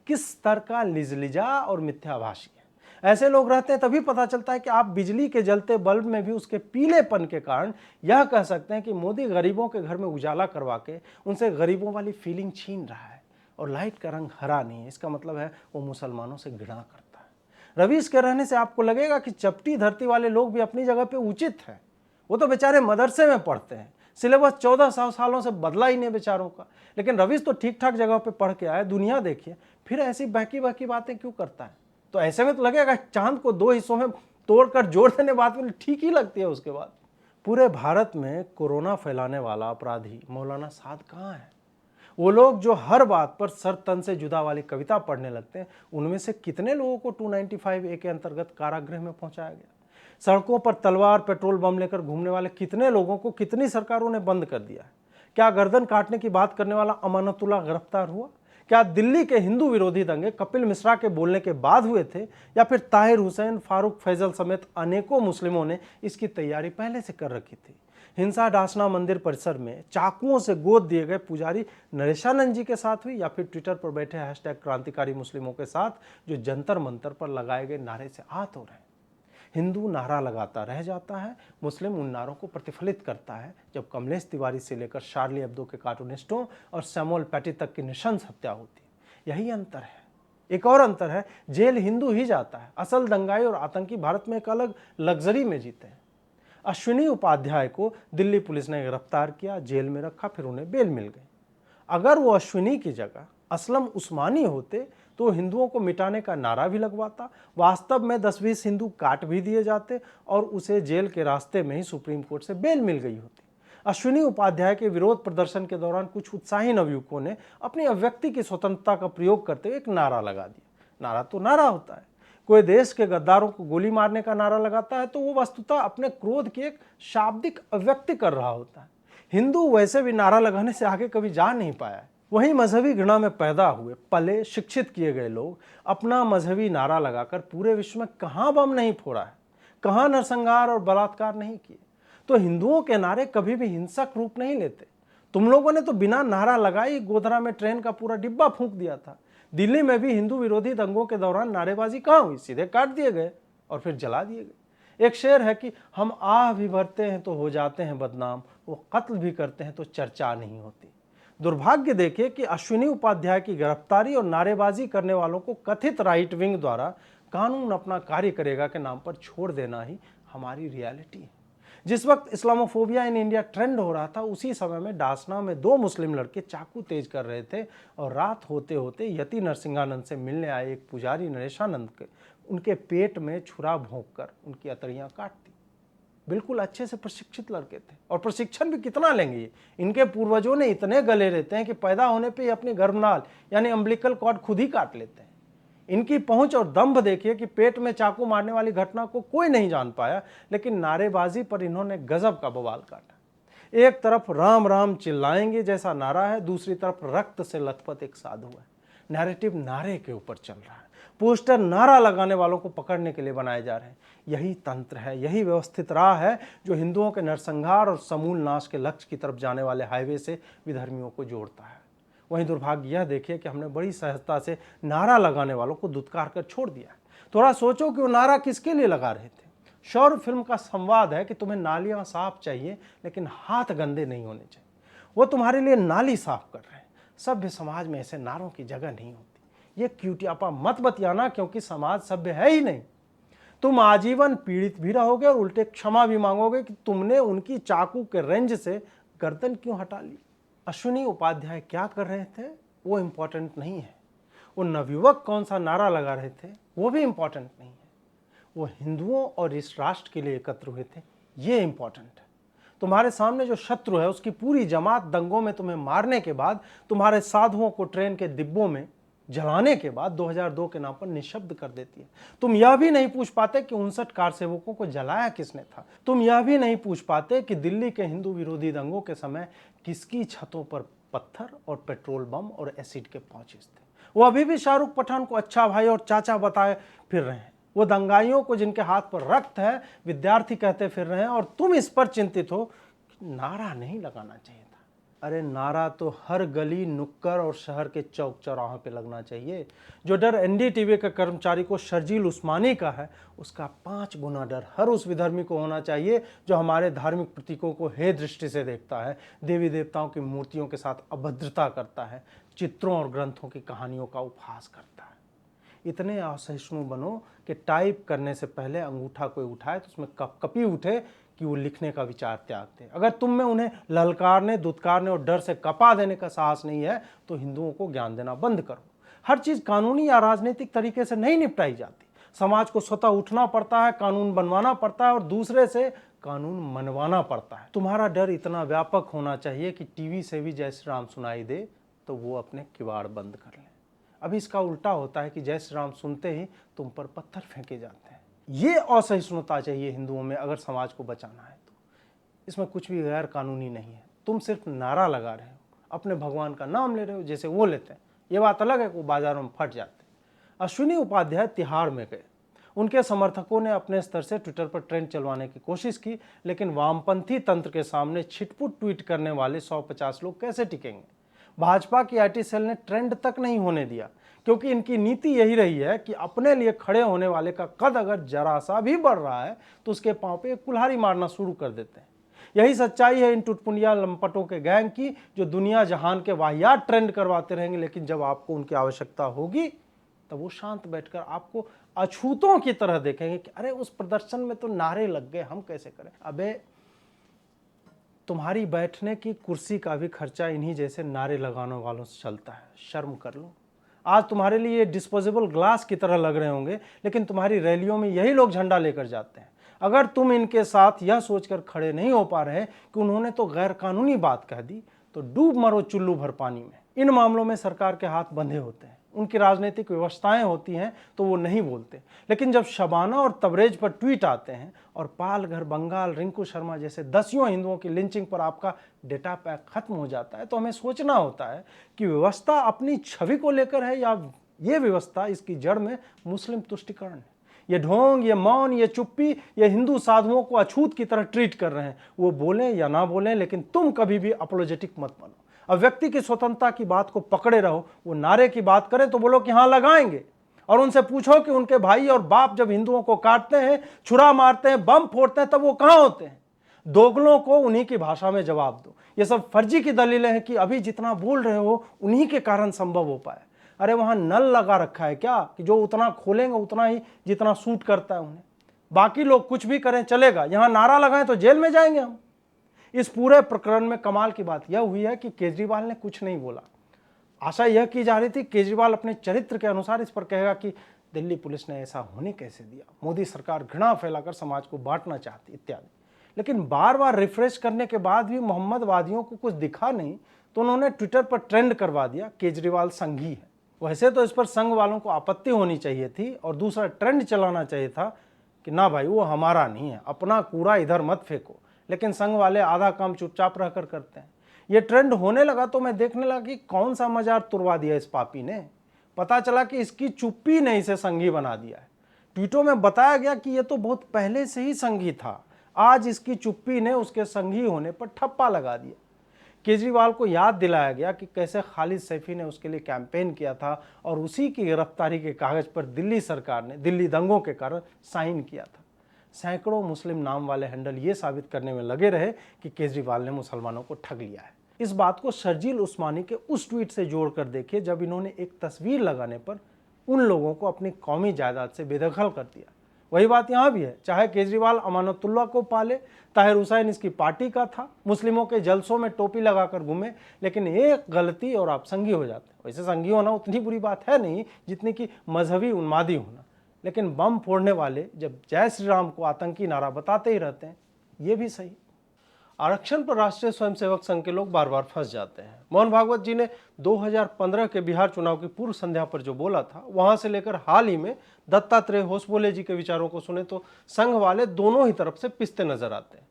S2: किस स्तर का लिजलिजा और मिथ्याभाषी है। ऐसे लोग रहते हैं तभी पता चलता है कि आप बिजली के जलते बल्ब में भी उसके पीलेपन के कारण यह कह सकते हैं कि मोदी गरीबों के घर में उजाला करवा के उनसे गरीबों वाली फीलिंग छीन रहा है और लाइट का रंग हरा नहीं है, इसका मतलब है वो मुसलमानों से घृणा करता है। रवीश के रहने से आपको लगेगा कि चपटी धरती वाले लोग भी अपनी जगह पे उचित हैं। वो तो बेचारे मदरसे में पढ़ते हैं, सिलेबस 1400 सालों से बदला ही नहीं बेचारों का, लेकिन रवीश तो ठीक ठाक जगह पे पढ़ के आए। दुनिया देखिए, फिर ऐसी बाकी बाकी बातें क्यों करता है? तो ऐसे में तो लगेगा चांद को 2 हिस्सों में तोड़कर जोड़ देने बात में ठीक ही लगती है। उसके बाद पूरे भारत में कोरोना फैलाने वाला अपराधी मौलाना साद कहाँ है? वो लोग जो हर बात पर सर तन से जुदा वाली कविता पढ़ने लगते हैं, उनमें से कितने लोगों को 295A के अंतर्गत कारागृह में पहुंचाया गया? सड़कों पर तलवार, पेट्रोल बम लेकर घूमने वाले कितने लोगों को कितनी सरकारों ने बंद कर दिया है? क्या गर्दन काटने की बात करने वाला अमानतुल्लाह गिरफ्तार हुआ? क्या दिल्ली के हिंदू विरोधी दंगे कपिल मिश्रा के बोलने के बाद हुए थे, या फिर ताहिर हुसैन, फारूक फैजल समेत अनेकों मुस्लिमों ने इसकी तैयारी पहले से कर रखी थी? हिंसा डासना मंदिर परिसर में चाकुओं से गोद दिए गए पुजारी नरेशानंद जी के साथ हुई, या फिर ट्विटर पर बैठे #क्रांतिकारी मुस्लिमों के साथ जो जंतर मंतर पर लगाए गए नारे से आहत हो रहे हैं? हिंदू नारा लगाता रह जाता है, मुस्लिम उन नारों को प्रतिफलित करता है। जब कमलेश तिवारी से लेकर शार्ली एब्दो के कार्टूनिस्टों और सैमुअल पैटी तक की नृशंस हत्या होती है। यही अंतर है। एक और अंतर है, जेल हिंदू ही जाता है। असल दंगाई और आतंकी भारत में एक अलग लग्जरी में जीते हैं। अश्विनी उपाध्याय को दिल्ली पुलिस ने गिरफ्तार किया, जेल में रखा, फिर उन्हें बेल मिल गई। अगर वो अश्विनी की जगह असलम उस्मानी होते तो हिंदुओं को मिटाने का नारा भी लगवाता, वास्तव में 10-20 हिंदू काट भी दिए जाते और उसे जेल के रास्ते में ही सुप्रीम कोर्ट से बेल मिल गई होती। अश्विनी उपाध्याय के विरोध प्रदर्शन के दौरान कुछ उत्साही नवयुवकों ने अपनी अभिव्यक्ति की स्वतंत्रता का प्रयोग करते हुए एक नारा लगा दिया। नारा तो नारा होता है। कोई देश के गद्दारों को गोली मारने का नारा लगाता है तो वो वस्तुतः अपने क्रोध की एक शाब्दिक अभिव्यक्ति कर रहा होता है। हिंदू वैसे भी नारा लगाने से आगे कभी जा नहीं पाया है। वहीं मजहबी घृणा में पैदा हुए, पले, शिक्षित किए गए लोग अपना मजहबी नारा लगाकर पूरे विश्व में कहाँ बम नहीं फोड़ा है, कहाँ नरसंहार और बलात्कार नहीं किए। तो हिंदुओं के नारे कभी भी हिंसक रूप नहीं लेते। तुम लोगों ने तो बिना नारा लगाए ही गोधरा में ट्रेन का पूरा डिब्बा फूंक दिया था। दिल्ली में भी हिंदू विरोधी दंगों के दौरान नारेबाजी कहाँ हुई? सीधे काट दिए गए और फिर जला दिए गए। एक शेर है कि हम आह भी भरते हैं तो हो जाते हैं बदनाम, वो कत्ल भी करते हैं तो चर्चा नहीं होती। दुर्भाग्य देखिए कि अश्विनी उपाध्याय की गिरफ्तारी और नारेबाजी करने वालों को कथित राइट विंग द्वारा कानून अपना कार्य करेगा के नाम पर छोड़ देना ही हमारी रियलिटी है। जिस वक्त इस्लामोफोबिया इन इंडिया ट्रेंड हो रहा था, उसी समय में डासना में 2 मुस्लिम लड़के चाकू तेज कर रहे थे और रात होते होते यति नरसिंहानंद से मिलने आए एक पुजारी नरेशानंद के उनके पेट में छुरा भोंक कर उनकी अतड़ियां काट दी। बिल्कुल अच्छे से प्रशिक्षित लड़के थे, और प्रशिक्षण भी कितना लेंगे ये? इनके पूर्वजों ने इतने गले रहते हैं कि पैदा होने पे ही अपनी गर्भनाल यानी अम्बिलिकल कॉर्ड खुद ही काट लेते हैं। इनकी पहुंच और दम्भ देखिए कि पेट में चाकू मारने वाली घटना को कोई नहीं जान पाया, लेकिन नारेबाजी पर इन्होंने गजब का बवाल काटा। एक तरफ राम राम चिल्लाएंगे जैसा नारा है, दूसरी तरफ रक्त से लथपथ एक साधु है। नैरेटिव नारे के ऊपर चल रहा है, पोस्टर नारा लगाने वालों को पकड़ने के लिए बनाए जा रहे हैं। यही तंत्र है, यही व्यवस्थित राह है जो हिंदुओं के नरसंहार और समूल नाश के लक्ष्य की तरफ जाने वाले हाईवे से विधर्मियों को जोड़ता है। वहीं दुर्भाग्य यह देखिए कि हमने बड़ी सहजता से नारा लगाने वालों को दुत्कार कर छोड़ दिया है। थोड़ा सोचो कि वो नारा किसके लिए लगा रहे थे। शौर्य फिल्म का संवाद है कि तुम्हें नालियां साफ चाहिए लेकिन हाथ गंदे नहीं होने चाहिए। वो तुम्हारे लिए नाली साफ कर रहे हैं। सभ्य समाज में ऐसे नारों की जगह नहीं होती। ये क्यूटियापा मत बतियाना, क्योंकि समाज सभ्य है ही नहीं। तुम आजीवन पीड़ित भी रहोगे और उल्टे क्षमा भी मांगोगे कि तुमने उनकी चाकू के रेंज से गर्दन क्यों हटा ली। अश्विनी उपाध्याय क्या कर रहे थे वो इम्पोर्टेंट नहीं है। वो नवयुवक कौन सा नारा लगा रहे थे वो भी इम्पोर्टेंट नहीं है। वो हिंदुओं और इस राष्ट्र के लिए एकत्र हुए थे, ये इम्पोर्टेंट है। तुम्हारे सामने जो शत्रु है उसकी पूरी जमात दंगों में तुम्हें मारने के बाद, तुम्हारे साधुओं को ट्रेन के डिब्बों में जलाने के बाद 2002 के नाम पर निशब्द कर देती है। तुम यह भी नहीं पूछ पाते कि 59 कार सेवकों को जलाया किसने था। तुम यह भी नहीं पूछ पाते कि दिल्ली के हिंदू विरोधी दंगों के समय किसकी छतों पर पत्थर और पेट्रोल बम और एसिड के पॉचेस थे। वो अभी भी शाहरुख पठान को अच्छा भाई और चाचा बताए फिर रहे हैं। वो दंगाइयों को जिनके हाथ पर रक्त है विद्यार्थी कहते फिर रहे हैं, और तुम इस पर चिंतित हो कि नारा नहीं लगाना चाहिए था। अरे नारा तो हर गली नुक्कड़ और शहर के चौक चौराहों पे लगना चाहिए। जो डर एनडीटीवी के कर्मचारी को शर्जील उस्मानी का है, उसका 5 गुना डर हर उस विधर्मी को होना चाहिए जो हमारे धार्मिक प्रतीकों को हे दृष्टि से देखता है, देवी देवताओं की मूर्तियों के साथ अभद्रता करता है, चित्रों और ग्रंथों की कहानियों का उपहास करता है। इतने असहिष्णु बनो कि टाइप करने से पहले अंगूठा कोई उठाए तो उसमें कपकपी उठे कि वो लिखने का विचार त्याग दे। अगर तुम में उन्हें ललकारने, दुत्कारने और डर से कपा देने का साहस नहीं है तो हिंदुओं को ज्ञान देना बंद करो। हर चीज कानूनी या राजनीतिक तरीके से नहीं निपटाई जाती। समाज को स्वतः उठना पड़ता है, कानून बनवाना पड़ता है और दूसरे से कानून मनवाना पड़ता है। तुम्हारा डर इतना व्यापक होना चाहिए कि टीवी से भी जय श्री राम सुनाई दे तो वो अपने किवाड़ बंद कर लें। अभी इसका उल्टा होता है कि जय श्री राम सुनते ही तुम पर पत्थर फेंके जाते हैं। ये असहिष्णुता चाहिए हिंदुओं में अगर समाज को बचाना है तो। इसमें कुछ भी गैर कानूनी नहीं है। तुम सिर्फ नारा लगा रहे हो, अपने भगवान का नाम ले रहे हो जैसे वो लेते हैं, ये बात अलग है कि वो बाजारों में फट जाते। अश्विनी उपाध्याय तिहाड़ में गए। उनके समर्थकों ने अपने स्तर से ट्विटर पर ट्रेंड चलवाने की कोशिश की, लेकिन वामपंथी तंत्र के सामने छिटपुट ट्वीट करने वाले 150 लोग कैसे टिकेंगे। भाजपा की आईटी सेल ने ट्रेंड तक नहीं होने दिया, क्योंकि इनकी नीति यही रही है कि अपने लिए खड़े होने वाले का कद अगर जरा सा भी बढ़ रहा है तो उसके पांव पे एक कुल्हाड़ी मारना शुरू कर देते हैं। यही सच्चाई है इन टुटपुंडिया लंपटों के गैंग की, जो दुनिया जहान के वाहियात ट्रेंड करवाते रहेंगे, लेकिन जब आपको उनकी आवश्यकता होगी तब वो शांत बैठकर आपको अछूतों की तरह देखेंगे कि अरे उस प्रदर्शन में तो नारे लग गए, हम कैसे करें। अबे तुम्हारी बैठने की कुर्सी का भी खर्चा इन्हीं जैसे नारे लगाने वालों से चलता है, शर्म कर लो। आज तुम्हारे लिए डिस्पोजेबल ग्लास की तरह लग रहे होंगे, लेकिन तुम्हारी रैलियों में यही लोग झंडा लेकर जाते हैं। अगर तुम इनके साथ यह सोचकर खड़े नहीं हो पा रहे कि उन्होंने तो गैर कानूनी बात कह दी, तो डूब मरो चुल्लू भर पानी में। इन मामलों में सरकार के हाथ बंधे होते हैं, उनकी राजनीतिक व्यवस्थाएं होती हैं तो वो नहीं बोलते, लेकिन जब शबाना और तबरेज पर ट्वीट आते हैं और पालघर, बंगाल, रिंकू शर्मा जैसे दसियों हिंदुओं की लिंचिंग पर आपका डेटा पैक खत्म हो जाता है, तो हमें सोचना होता है कि व्यवस्था अपनी छवि को लेकर है या ये व्यवस्था इसकी जड़ में मुस्लिम तुष्टिकरण है। ये ढोंग, ये मौन, ये चुप्पी, ये हिंदू साधुओं को अछूत की तरह ट्रीट कर रहे हैं। वो बोलें या ना बोलें, लेकिन तुम कभी भी अपोलोजेटिक मत बनो। अब व्यक्ति की स्वतंत्रता की बात को पकड़े रहो। वो नारे की बात करें तो बोलो कि हाँ लगाएंगे, और उनसे पूछो कि उनके भाई और बाप जब हिंदुओं को काटते हैं, छुरा मारते हैं, बम फोड़ते हैं, तब वो कहाँ होते हैं। दोगलों को उन्हीं की भाषा में जवाब दो। ये सब फर्जी की दलीलें हैं कि अभी जितना बोल रहे हो उन्हीं के कारण संभव हो पाए। अरे वहां नल लगा रखा है क्या कि जो उतना खोलेंगे उतना ही जितना सूट करता है उन्हें, बाकी लोग कुछ भी करें चलेगा। यहां नारा लगाएं तो जेल में जाएंगे हम। इस पूरे प्रकरण में कमाल की बात यह हुई है कि केजरीवाल ने कुछ नहीं बोला। आशा यह की जा रही थी केजरीवाल अपने चरित्र के अनुसार इस पर कहेगा कि दिल्ली पुलिस ने ऐसा होने कैसे दिया, मोदी सरकार घृणा फैलाकर समाज को बांटना चाहती इत्यादि। लेकिन बार बार रिफ्रेश करने के बाद भी मोहम्मदवादियों को कुछ दिखा नहीं, तो उन्होंने ट्विटर पर ट्रेंड करवा दिया केजरीवाल संघी है। वैसे तो इस पर संघ वालों को आपत्ति होनी चाहिए थी और दूसरा ट्रेंड चलाना चाहिए था कि ना भाई वो हमारा नहीं है, अपना कूड़ा इधर मत फेंको। लेकिन संघ वाले आधा काम चुपचाप रहकर करते हैं। ये ट्रेंड होने लगा तो मैं देखने लगा कि कौन सा मजार तुड़वा दिया इस पापी ने। पता चला कि इसकी चुप्पी ने इसे संघी बना दिया है। ट्वीटों में बताया गया कि ये तो बहुत पहले से ही संघी था, आज इसकी चुप्पी ने उसके संघी होने पर ठप्पा लगा दिया। केजरीवाल को याद दिलाया गया कि कैसे खालिद सैफी ने उसके लिए कैंपेन किया था और उसी की गिरफ्तारी के कागज पर दिल्ली सरकार ने दिल्ली दंगों के कारण साइन किया था। सैकड़ों मुस्लिम नाम वाले हैंडल ये साबित करने में लगे रहे कि केजरीवाल ने मुसलमानों को ठग लिया है। इस बात को शर्जील उस्मानी के उस ट्वीट से जोड़कर देखिए जब इन्होंने एक तस्वीर लगाने पर उन लोगों को अपनी कौमी जायदाद से बेदखल कर दिया। वही बात यहाँ भी है, चाहे केजरीवाल अमानतुल्लाह को पाले, ताहिर हुसैन इसकी पार्टी का था, मुस्लिमों के जलसों में टोपी लगाकर घूमे, लेकिन एक गलती और आप संगी हो जाते हैं। वैसे संगी होना उतनी बुरी बात है नहीं जितनी कि मजहबी उन्मादी होना, लेकिन बम फोड़ने वाले जब जय श्री राम को आतंकी नारा बताते ही रहते हैं, ये भी सही। आरक्षण पर राष्ट्रीय स्वयंसेवक संघ के लोग बार बार फंस जाते हैं। मोहन भागवत जी ने 2015 के बिहार चुनाव की पूर्व संध्या पर जो बोला था, वहां से लेकर हाल ही में दत्तात्रेय होसबोले जी के विचारों को सुने तो संघ वाले दोनों ही तरफ से पिसते नजर आते हैं।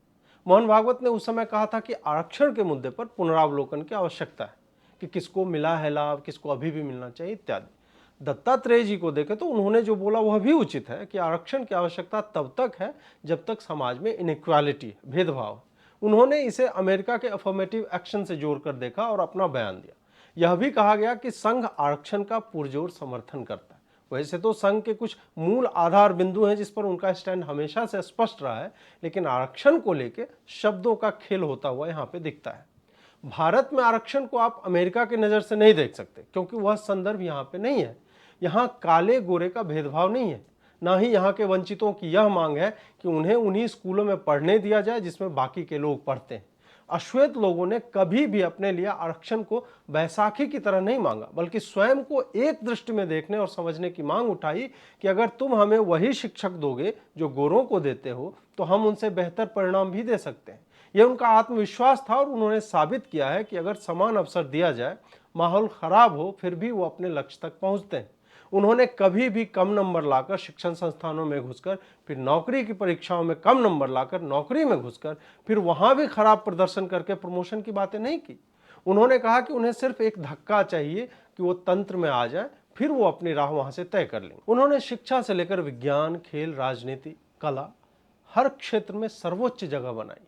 S2: मोहन भागवत ने उस समय कहा था कि आरक्षण के मुद्दे पर पुनरावलोकन की आवश्यकता है कि किसको मिला है लाभ, किसको अभी भी मिलना चाहिए इत्यादि। दत्तात्रेय जी को देखें तो उन्होंने जो बोला वह भी उचित है कि आरक्षण की आवश्यकता तब तक है जब तक समाज में इनइक्वालिटी, भेदभाव। उन्होंने इसे अमेरिका के अफर्मेटिव एक्शन से जोड़कर देखा और अपना बयान दिया। यह भी कहा गया कि संघ आरक्षण का पुरजोर समर्थन करता है। वैसे तो संघ के कुछ मूल आधार बिंदु हैं जिस पर उनका स्टैंड हमेशा से स्पष्ट रहा है, लेकिन आरक्षण को लेकर शब्दों का खेल होता हुआ यहाँ पे दिखता है। भारत में आरक्षण को आप अमेरिका की नज़र से नहीं देख सकते, क्योंकि वह संदर्भ यहाँ पे नहीं है। यहाँ काले गोरे का भेदभाव नहीं है, ना ही यहाँ के वंचितों की यह मांग है कि उन्हें उन्हीं स्कूलों में पढ़ने दिया जाए जिसमें बाकी के लोग पढ़ते हैं। अश्वेत लोगों ने कभी भी अपने लिए आरक्षण को बैसाखी की तरह नहीं मांगा, बल्कि स्वयं को एक दृष्टि में देखने और समझने की मांग उठाई कि अगर तुम हमें वही शिक्षक दोगे जो गोरों को देते हो तो हम उनसे बेहतर परिणाम भी दे सकते हैं। यह उनका आत्मविश्वास था और उन्होंने साबित किया है कि अगर समान अवसर दिया जाए, माहौल खराब हो, फिर भी वो अपने लक्ष्य तक पहुंचते हैं। उन्होंने कभी भी कम नंबर लाकर शिक्षण संस्थानों में घुसकर, फिर नौकरी की परीक्षाओं में कम नंबर लाकर नौकरी में घुसकर, फिर वहां भी खराब प्रदर्शन करके प्रमोशन की बातें नहीं की। उन्होंने कहा कि उन्हें सिर्फ एक धक्का चाहिए कि वो तंत्र में आ जाए, फिर वो अपनी राह वहां से तय कर लेंगे। उन्होंने शिक्षा से लेकर विज्ञान, खेल, राजनीति, कला, हर क्षेत्र में सर्वोच्च जगह बनाई।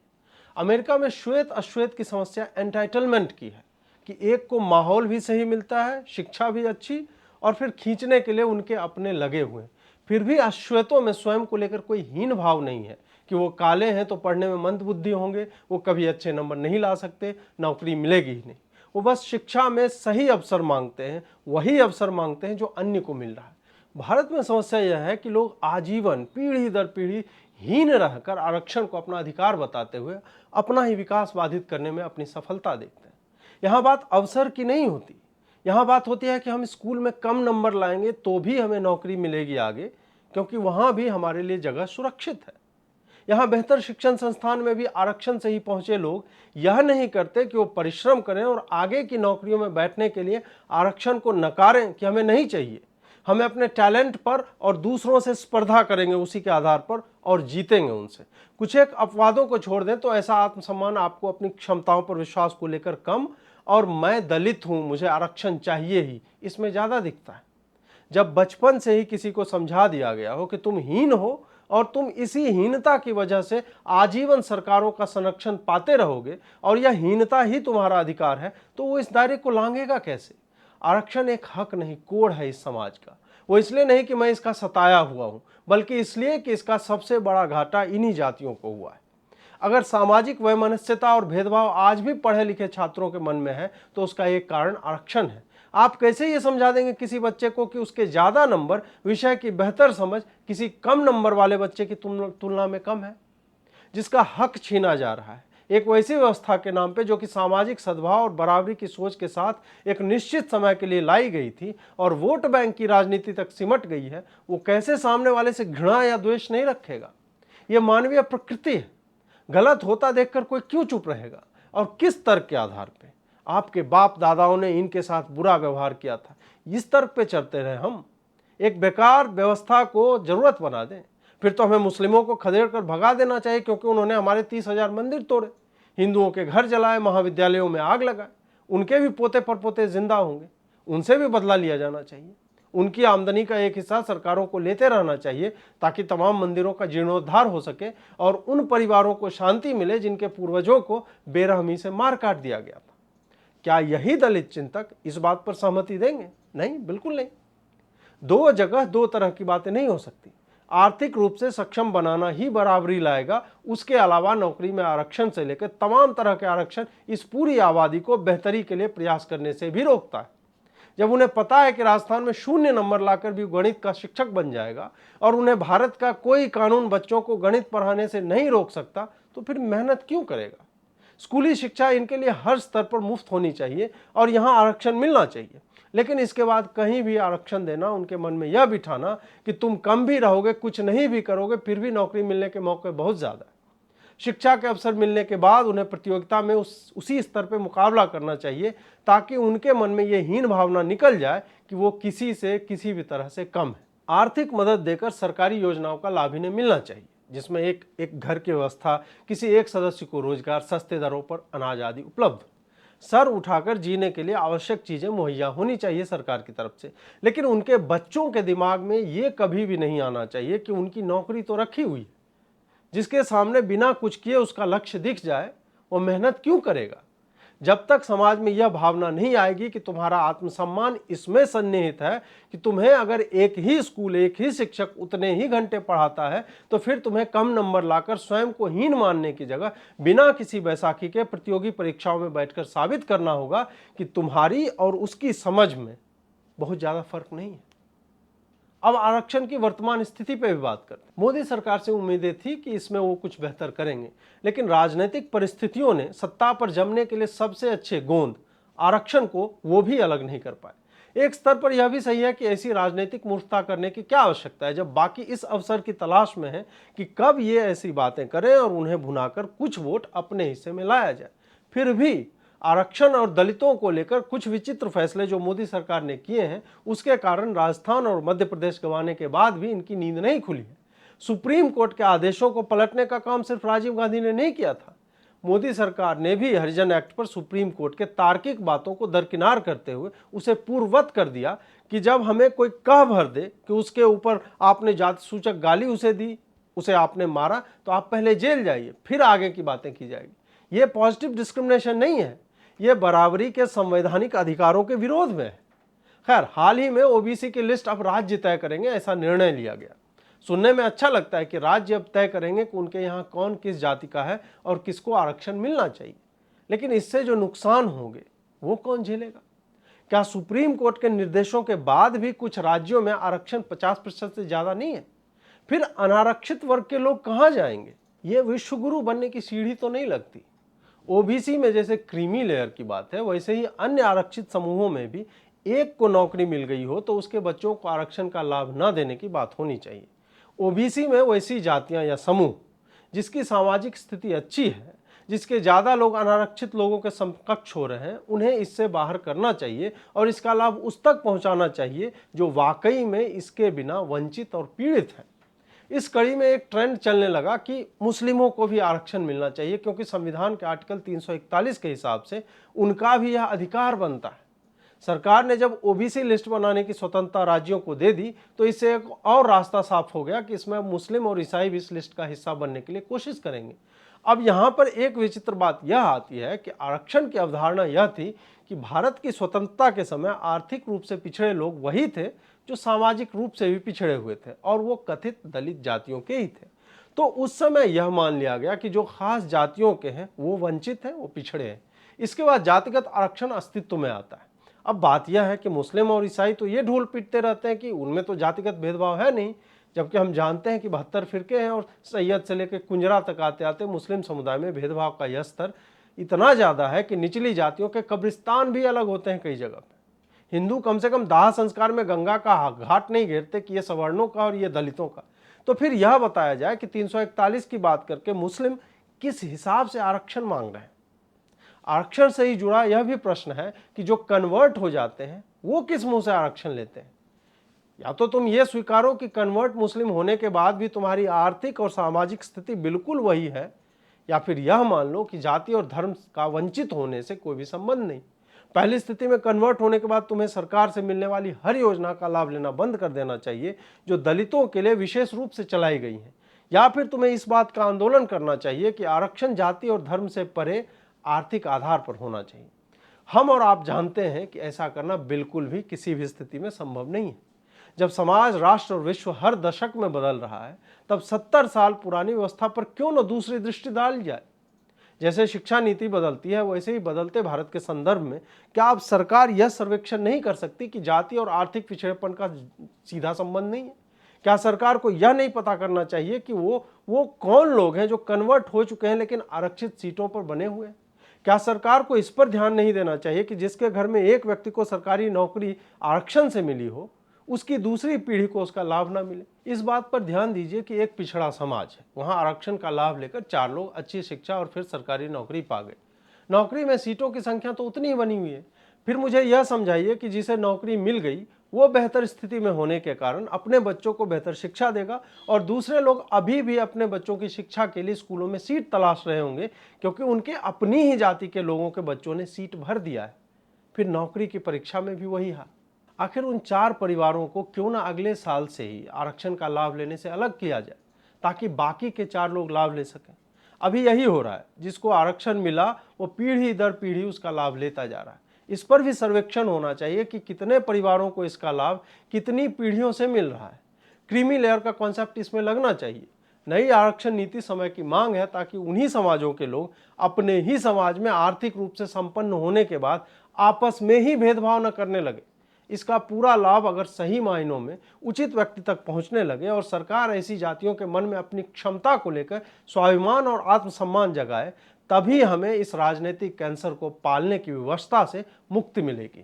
S2: अमेरिका में श्वेत अश्वेत की समस्या एंटाइटलमेंट की है कि एक को माहौल भी सही मिलता है, शिक्षा भी अच्छी, और फिर खींचने के लिए उनके अपने लगे हुए। फिर भी अश्वेतों में स्वयं को लेकर कोई हीन भाव नहीं है कि वो काले हैं तो पढ़ने में मंद बुद्धि होंगे, वो कभी अच्छे नंबर नहीं ला सकते, नौकरी मिलेगी ही नहीं। वो बस शिक्षा में सही अवसर मांगते हैं, वही अवसर मांगते हैं जो अन्य को मिल रहा है। भारत में समस्या यह है कि लोग आजीवन पीढ़ी दर पीढ़ी हीन रहकर आरक्षण को अपना अधिकार बताते हुए अपना ही विकास बाधित करने में अपनी सफलता देखते हैं। यहाँ बात अवसर की नहीं होती, यहाँ बात होती है कि हम स्कूल में कम नंबर लाएंगे तो भी हमें नौकरी मिलेगी आगे, क्योंकि वहाँ भी हमारे लिए जगह सुरक्षित है। यहाँ बेहतर शिक्षण संस्थान में भी आरक्षण से ही पहुंचे लोग यह नहीं करते कि वो परिश्रम करें और आगे की नौकरियों में बैठने के लिए आरक्षण को नकारें कि हमें नहीं चाहिए, हमें अपने टैलेंट पर और दूसरों से स्पर्धा करेंगे उसी के आधार पर और जीतेंगे उनसे। कुछ एक अपवादों को छोड़ दें तो ऐसा आत्मसम्मान आपको अपनी क्षमताओं पर विश्वास को लेकर कम और मैं दलित हूं, मुझे आरक्षण चाहिए ही, इसमें ज़्यादा दिखता है। जब बचपन से ही किसी को समझा दिया गया हो कि तुम हीन हो और तुम इसी हीनता की वजह से आजीवन सरकारों का संरक्षण पाते रहोगे और यह हीनता ही तुम्हारा अधिकार है, तो वो इस दायरे को लांघेगा कैसे? आरक्षण एक हक नहीं, कोड है इस समाज का। वो इसलिए नहीं कि मैं इसका सताया हुआ हूं, बल्कि इसलिए कि इसका सबसे बड़ा घाटा इन्हीं जातियों को हुआ है। अगर सामाजिक वैमनस्यता और भेदभाव आज भी पढ़े लिखे छात्रों के मन में है तो उसका एक कारण आरक्षण है। आप कैसे ये समझा देंगे किसी बच्चे को कि उसके ज़्यादा नंबर, विषय की बेहतर समझ किसी कम नंबर वाले बच्चे की तुलना में कम है, जिसका हक छीना जा रहा है एक वैसी व्यवस्था के नाम पे जो कि सामाजिक सद्भाव और बराबरी की सोच के साथ एक निश्चित समय के लिए लाई गई थी और वोट बैंक की राजनीति तक सिमट गई है। वो कैसे सामने वाले से घृणा या द्वेष नहीं रखेगा? ये मानवीय प्रकृति है। गलत होता देखकर कोई क्यों चुप रहेगा? और किस तर्क के आधार पे? आपके बाप दादाओं ने इनके साथ बुरा व्यवहार किया था, इस तर्क पे चलते रहे हम? एक बेकार व्यवस्था को जरूरत बना दें, फिर तो हमें मुस्लिमों को खदेड़ कर भगा देना चाहिए क्योंकि उन्होंने हमारे 30,000 मंदिर तोड़े, हिंदुओं के घर जलाए, महाविद्यालयों में आग लगाए। उनके भी पोते परपोते जिंदा होंगे, उनसे भी बदला लिया जाना चाहिए। उनकी आमदनी का एक हिस्सा सरकारों को लेते रहना चाहिए ताकि तमाम मंदिरों का जीर्णोद्धार हो सके और उन परिवारों को शांति मिले जिनके पूर्वजों को बेरहमी से मार काट दिया गया था। क्या यही दलित चिंतक इस बात पर सहमति देंगे? नहीं, बिल्कुल नहीं। दो जगह दो तरह की बातें नहीं हो सकती। आर्थिक रूप से सक्षम बनाना ही बराबरी लाएगा, उसके अलावा नौकरी में आरक्षण से लेकर तमाम तरह के आरक्षण इस पूरी आबादी को बेहतरी के लिए प्रयास करने से भी रोकता है। जब उन्हें पता है कि राजस्थान में 0 नंबर लाकर भी गणित का शिक्षक बन जाएगा और उन्हें भारत का कोई कानून बच्चों को गणित पढ़ाने से नहीं रोक सकता, तो फिर मेहनत क्यों करेगा? स्कूली शिक्षा इनके लिए हर स्तर पर मुफ्त होनी चाहिए और यहाँ आरक्षण मिलना चाहिए, लेकिन इसके बाद कहीं भी आरक्षण देना, उनके मन में यह बिठाना कि तुम कम भी रहोगे, कुछ नहीं भी करोगे, फिर भी नौकरी मिलने के मौके बहुत ज़्यादा है। शिक्षा के अवसर मिलने के बाद उन्हें प्रतियोगिता में उसी स्तर पर मुकाबला करना चाहिए ताकि उनके मन में ये हीन भावना निकल जाए कि वो किसी से किसी भी तरह से कम है। आर्थिक मदद देकर सरकारी योजनाओं का लाभ इन्हें मिलना चाहिए, जिसमें एक घर की व्यवस्था, किसी एक सदस्य को रोजगार, सस्ते दरों पर अनाज आदि उपलब्ध, सर उठाकर जीने के लिए आवश्यक चीजें मुहैया होनी चाहिए सरकार की तरफ से। लेकिन उनके बच्चों के दिमाग में ये कभी भी नहीं आना चाहिए कि उनकी नौकरी तो रखी हुई है, जिसके सामने बिना कुछ किए उसका लक्ष्य दिख जाए, वो मेहनत क्यों करेगा? जब तक समाज में यह भावना नहीं आएगी कि तुम्हारा आत्मसम्मान इसमें सन्निहित है कि तुम्हें अगर एक ही स्कूल, एक ही शिक्षक उतने ही घंटे पढ़ाता है, तो फिर तुम्हें कम नंबर लाकर स्वयं को हीन मानने की जगह बिना किसी बैसाखी के प्रतियोगी परीक्षाओं में बैठकर साबित करना होगा कि तुम्हारी और उसकी समझ में बहुत ज़्यादा फर्क नहीं है। अब आरक्षण की वर्तमान स्थिति पे भी बात करते हैं। मोदी सरकार से उम्मीदें थी कि इसमें वो कुछ बेहतर करेंगे, लेकिन राजनीतिक परिस्थितियों ने सत्ता पर जमने के लिए सबसे अच्छे गोंद आरक्षण को वो भी अलग नहीं कर पाए। एक स्तर पर यह भी सही है कि ऐसी राजनीतिक मूर्खता करने की क्या आवश्यकता है जब बाकी इस अवसर की तलाश में है कि कब ये ऐसी बातें करें और उन्हें भुनाकर कुछ वोट अपने हिस्से में लाया जाए। फिर भी आरक्षण और दलितों को लेकर कुछ विचित्र फैसले जो मोदी सरकार ने किए हैं, उसके कारण राजस्थान और मध्य प्रदेश गंवाने के बाद भी इनकी नींद नहीं खुली है। सुप्रीम कोर्ट के आदेशों को पलटने का काम सिर्फ राजीव गांधी ने नहीं किया था, मोदी सरकार ने भी हरिजन एक्ट पर सुप्रीम कोर्ट के तार्किक बातों को दरकिनार करते हुए उसे पूर्ववत कर दिया कि जब हमें कोई कह भर दे कि उसके ऊपर आपने जाति सूचक गाली उसे दी, उसे आपने मारा, तो आप पहले जेल जाइए, फिर आगे की बातें की जाएगी। ये पॉजिटिव डिस्क्रिमिनेशन नहीं है, ये बराबरी के संवैधानिक अधिकारों के विरोध में है। खैर, हाल ही में ओबीसी की लिस्ट अब राज्य तय करेंगे, ऐसा निर्णय लिया गया। सुनने में अच्छा लगता है कि राज्य अब तय करेंगे कि उनके यहाँ कौन किस जाति का है और किसको आरक्षण मिलना चाहिए, लेकिन इससे जो नुकसान होंगे वो कौन झेलेगा? क्या सुप्रीम कोर्ट के निर्देशों के बाद भी कुछ राज्यों में आरक्षण 50% से ज्यादा नहीं है? फिर अनारक्षित वर्ग के लोग कहाँ जाएंगे? ये विश्वगुरु बनने की सीढ़ी तो नहीं लगती। ओबीसी में जैसे क्रीमी लेयर की बात है, वैसे ही अन्य आरक्षित समूहों में भी एक को नौकरी मिल गई हो तो उसके बच्चों को आरक्षण का लाभ न देने की बात होनी चाहिए। ओबीसी में वैसी जातियां या समूह जिसकी सामाजिक स्थिति अच्छी है, जिसके ज़्यादा लोग अनारक्षित लोगों के समकक्ष हो रहे हैं, उन्हें इससे बाहर करना चाहिए और इसका लाभ उस तक पहुंचाना चाहिए जो वाकई में इसके बिना वंचित और पीड़ित है। इस कड़ी में एक ट्रेंड चलने लगा कि मुस्लिमों को भी आरक्षण मिलना चाहिए, क्योंकि संविधान के आर्टिकल 341 के हिसाब से उनका भी यह अधिकार बनता है। सरकार ने जब ओबीसी लिस्ट बनाने की स्वतंत्रता राज्यों को दे दी तो इससे एक और रास्ता साफ हो गया कि इसमें मुस्लिम और ईसाई भी इस लिस्ट का हिस्सा बनने के लिए कोशिश करेंगे। अब यहाँ पर एक विचित्र बात यह आती है कि आरक्षण की अवधारणा यह थी कि भारत की स्वतंत्रता के समय आर्थिक रूप से पिछड़े लोग वही थे जो सामाजिक रूप से भी पिछड़े हुए थे, और वो कथित दलित जातियों के ही थे। तो उस समय यह मान लिया गया कि जो खास जातियों के हैं वो वंचित हैं, वो पिछड़े हैं। इसके बाद जातिगत आरक्षण अस्तित्व में आता है। अब बात यह है कि मुस्लिम और ईसाई तो ये ढोल पीटते रहते हैं कि उनमें तो जातिगत भेदभाव है नहीं, जबकि हम जानते हैं कि 72 फिरके हैं और सैयद से लेकर कुंजरा तक आते आते मुस्लिम समुदाय में भेदभाव का यह स्तर इतना ज़्यादा है कि निचली जातियों के कब्रिस्तान भी अलग होते हैं कई जगह पे। हिंदू कम से कम दाह संस्कार में गंगा का घाट नहीं घेरते कि ये सवर्णों का और ये दलितों का। तो फिर यह बताया जाए कि 341 की बात करके मुस्लिम किस हिसाब से आरक्षण मांग रहे हैं। आरक्षण से ही जुड़ा यह भी प्रश्न है कि जो कन्वर्ट हो जाते हैं वो किस मुंह से आरक्षण लेते हैं। या तो तुम ये स्वीकारो कि कन्वर्ट मुस्लिम होने के बाद भी तुम्हारी आर्थिक और सामाजिक स्थिति बिल्कुल वही है, या फिर यह मान लो कि जाति और धर्म का वंचित होने से कोई भी संबंध नहीं। पहली स्थिति में कन्वर्ट होने के बाद तुम्हें सरकार से मिलने वाली हर योजना का लाभ लेना बंद कर देना चाहिए जो दलितों के लिए विशेष रूप से चलाई गई है, या फिर तुम्हें इस बात का आंदोलन करना चाहिए कि आरक्षण जाति और धर्म से परे आर्थिक आधार पर होना चाहिए। हम और आप जानते हैं कि ऐसा करना बिल्कुल भी किसी भी स्थिति में संभव नहीं है। जब समाज, राष्ट्र और विश्व हर दशक में बदल रहा है, तब 70 साल पुरानी व्यवस्था पर क्यों न दूसरी दृष्टि डाली जाए। जैसे शिक्षा नीति बदलती है, वैसे ही बदलते भारत के संदर्भ में क्या अब सरकार यह सर्वेक्षण नहीं कर सकती कि जाति और आर्थिक पिछड़ेपन का सीधा संबंध नहीं है? क्या सरकार को यह नहीं पता करना चाहिए कि वो कौन लोग हैं जो कन्वर्ट हो चुके हैं लेकिन आरक्षित सीटों पर बने हुए हैं? क्या सरकार को इस पर ध्यान नहीं देना चाहिए कि जिसके घर में एक व्यक्ति को सरकारी नौकरी आरक्षण से मिली हो, उसकी दूसरी पीढ़ी को उसका लाभ ना मिले? इस बात पर ध्यान दीजिए कि एक पिछड़ा समाज है, वहाँ आरक्षण का लाभ लेकर 4 लोग अच्छी शिक्षा और फिर सरकारी नौकरी पा गए। नौकरी में सीटों की संख्या तो उतनी ही बनी हुई है। फिर मुझे यह समझाइए कि जिसे नौकरी मिल गई वो बेहतर स्थिति में होने के कारण अपने बच्चों को बेहतर शिक्षा देगा, और दूसरे लोग अभी भी अपने बच्चों की शिक्षा के लिए स्कूलों में सीट तलाश रहे होंगे क्योंकि उनके अपनी ही जाति के लोगों के बच्चों ने सीट भर दिया है। फिर नौकरी की परीक्षा में भी वही हाल। आखिर उन 4 परिवारों को क्यों ना अगले साल से ही आरक्षण का लाभ लेने से अलग किया जाए ताकि बाकी के 4 लोग लाभ ले सकें। अभी यही हो रहा है, जिसको आरक्षण मिला वो पीढ़ी दर पीढ़ी उसका लाभ लेता जा रहा है। इस पर भी सर्वेक्षण होना चाहिए कि कितने परिवारों को इसका लाभ कितनी पीढ़ियों से मिल रहा है। क्रीमी लेयर का कॉन्सेप्ट इसमें लगना चाहिए। नई आरक्षण नीति समय की मांग है ताकि उन्हीं समाजों के लोग अपने ही समाज में आर्थिक रूप से संपन्न होने के बाद आपस में ही भेदभाव न करने लगे। इसका पूरा लाभ अगर सही मायनों में उचित व्यक्ति तक पहुंचने लगे और सरकार ऐसी जातियों के मन में अपनी क्षमता को लेकर स्वाभिमान और आत्मसम्मान जगाए, तभी हमें इस राजनीतिक कैंसर को पालने की व्यवस्था से मुक्ति मिलेगी।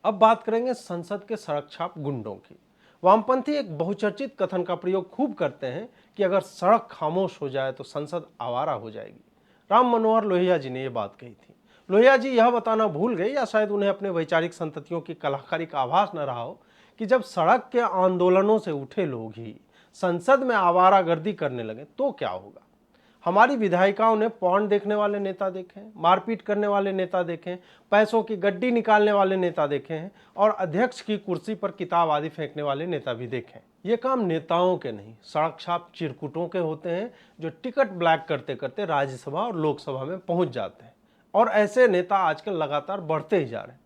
S2: अब बात करेंगे संसद के सड़क छाप गुंडों की। वामपंथी एक बहुचर्चित कथन का प्रयोग खूब करते हैं कि अगर सड़क खामोश हो जाए तो संसद आवारा हो जाएगी। राम मनोहर लोहिया जी ने यह बात कही थी। लोहिया जी यह बताना भूल गए, या शायद उन्हें अपने वैचारिक संततियों की कलाकारी का आभास न रहा हो, कि जब सड़क के आंदोलनों से उठे लोग ही संसद में आवारागर्दी करने लगे तो क्या होगा। हमारी विधायिकाओं ने पॉर्न देखने वाले नेता देखे हैं, मारपीट करने वाले नेता देखे हैं, पैसों की गड्डी निकालने वाले नेता देखे हैं और अध्यक्ष की कुर्सी पर किताब आदि फेंकने वाले नेता भी देखे हैं। ये काम नेताओं के नहीं, सड़क छाप चिरकुटों के होते हैं जो टिकट ब्लैक करते करते राज्यसभा और लोकसभा में पहुंच जाते हैं। और ऐसे नेता आजकल लगातार बढ़ते ही जा रहे हैं।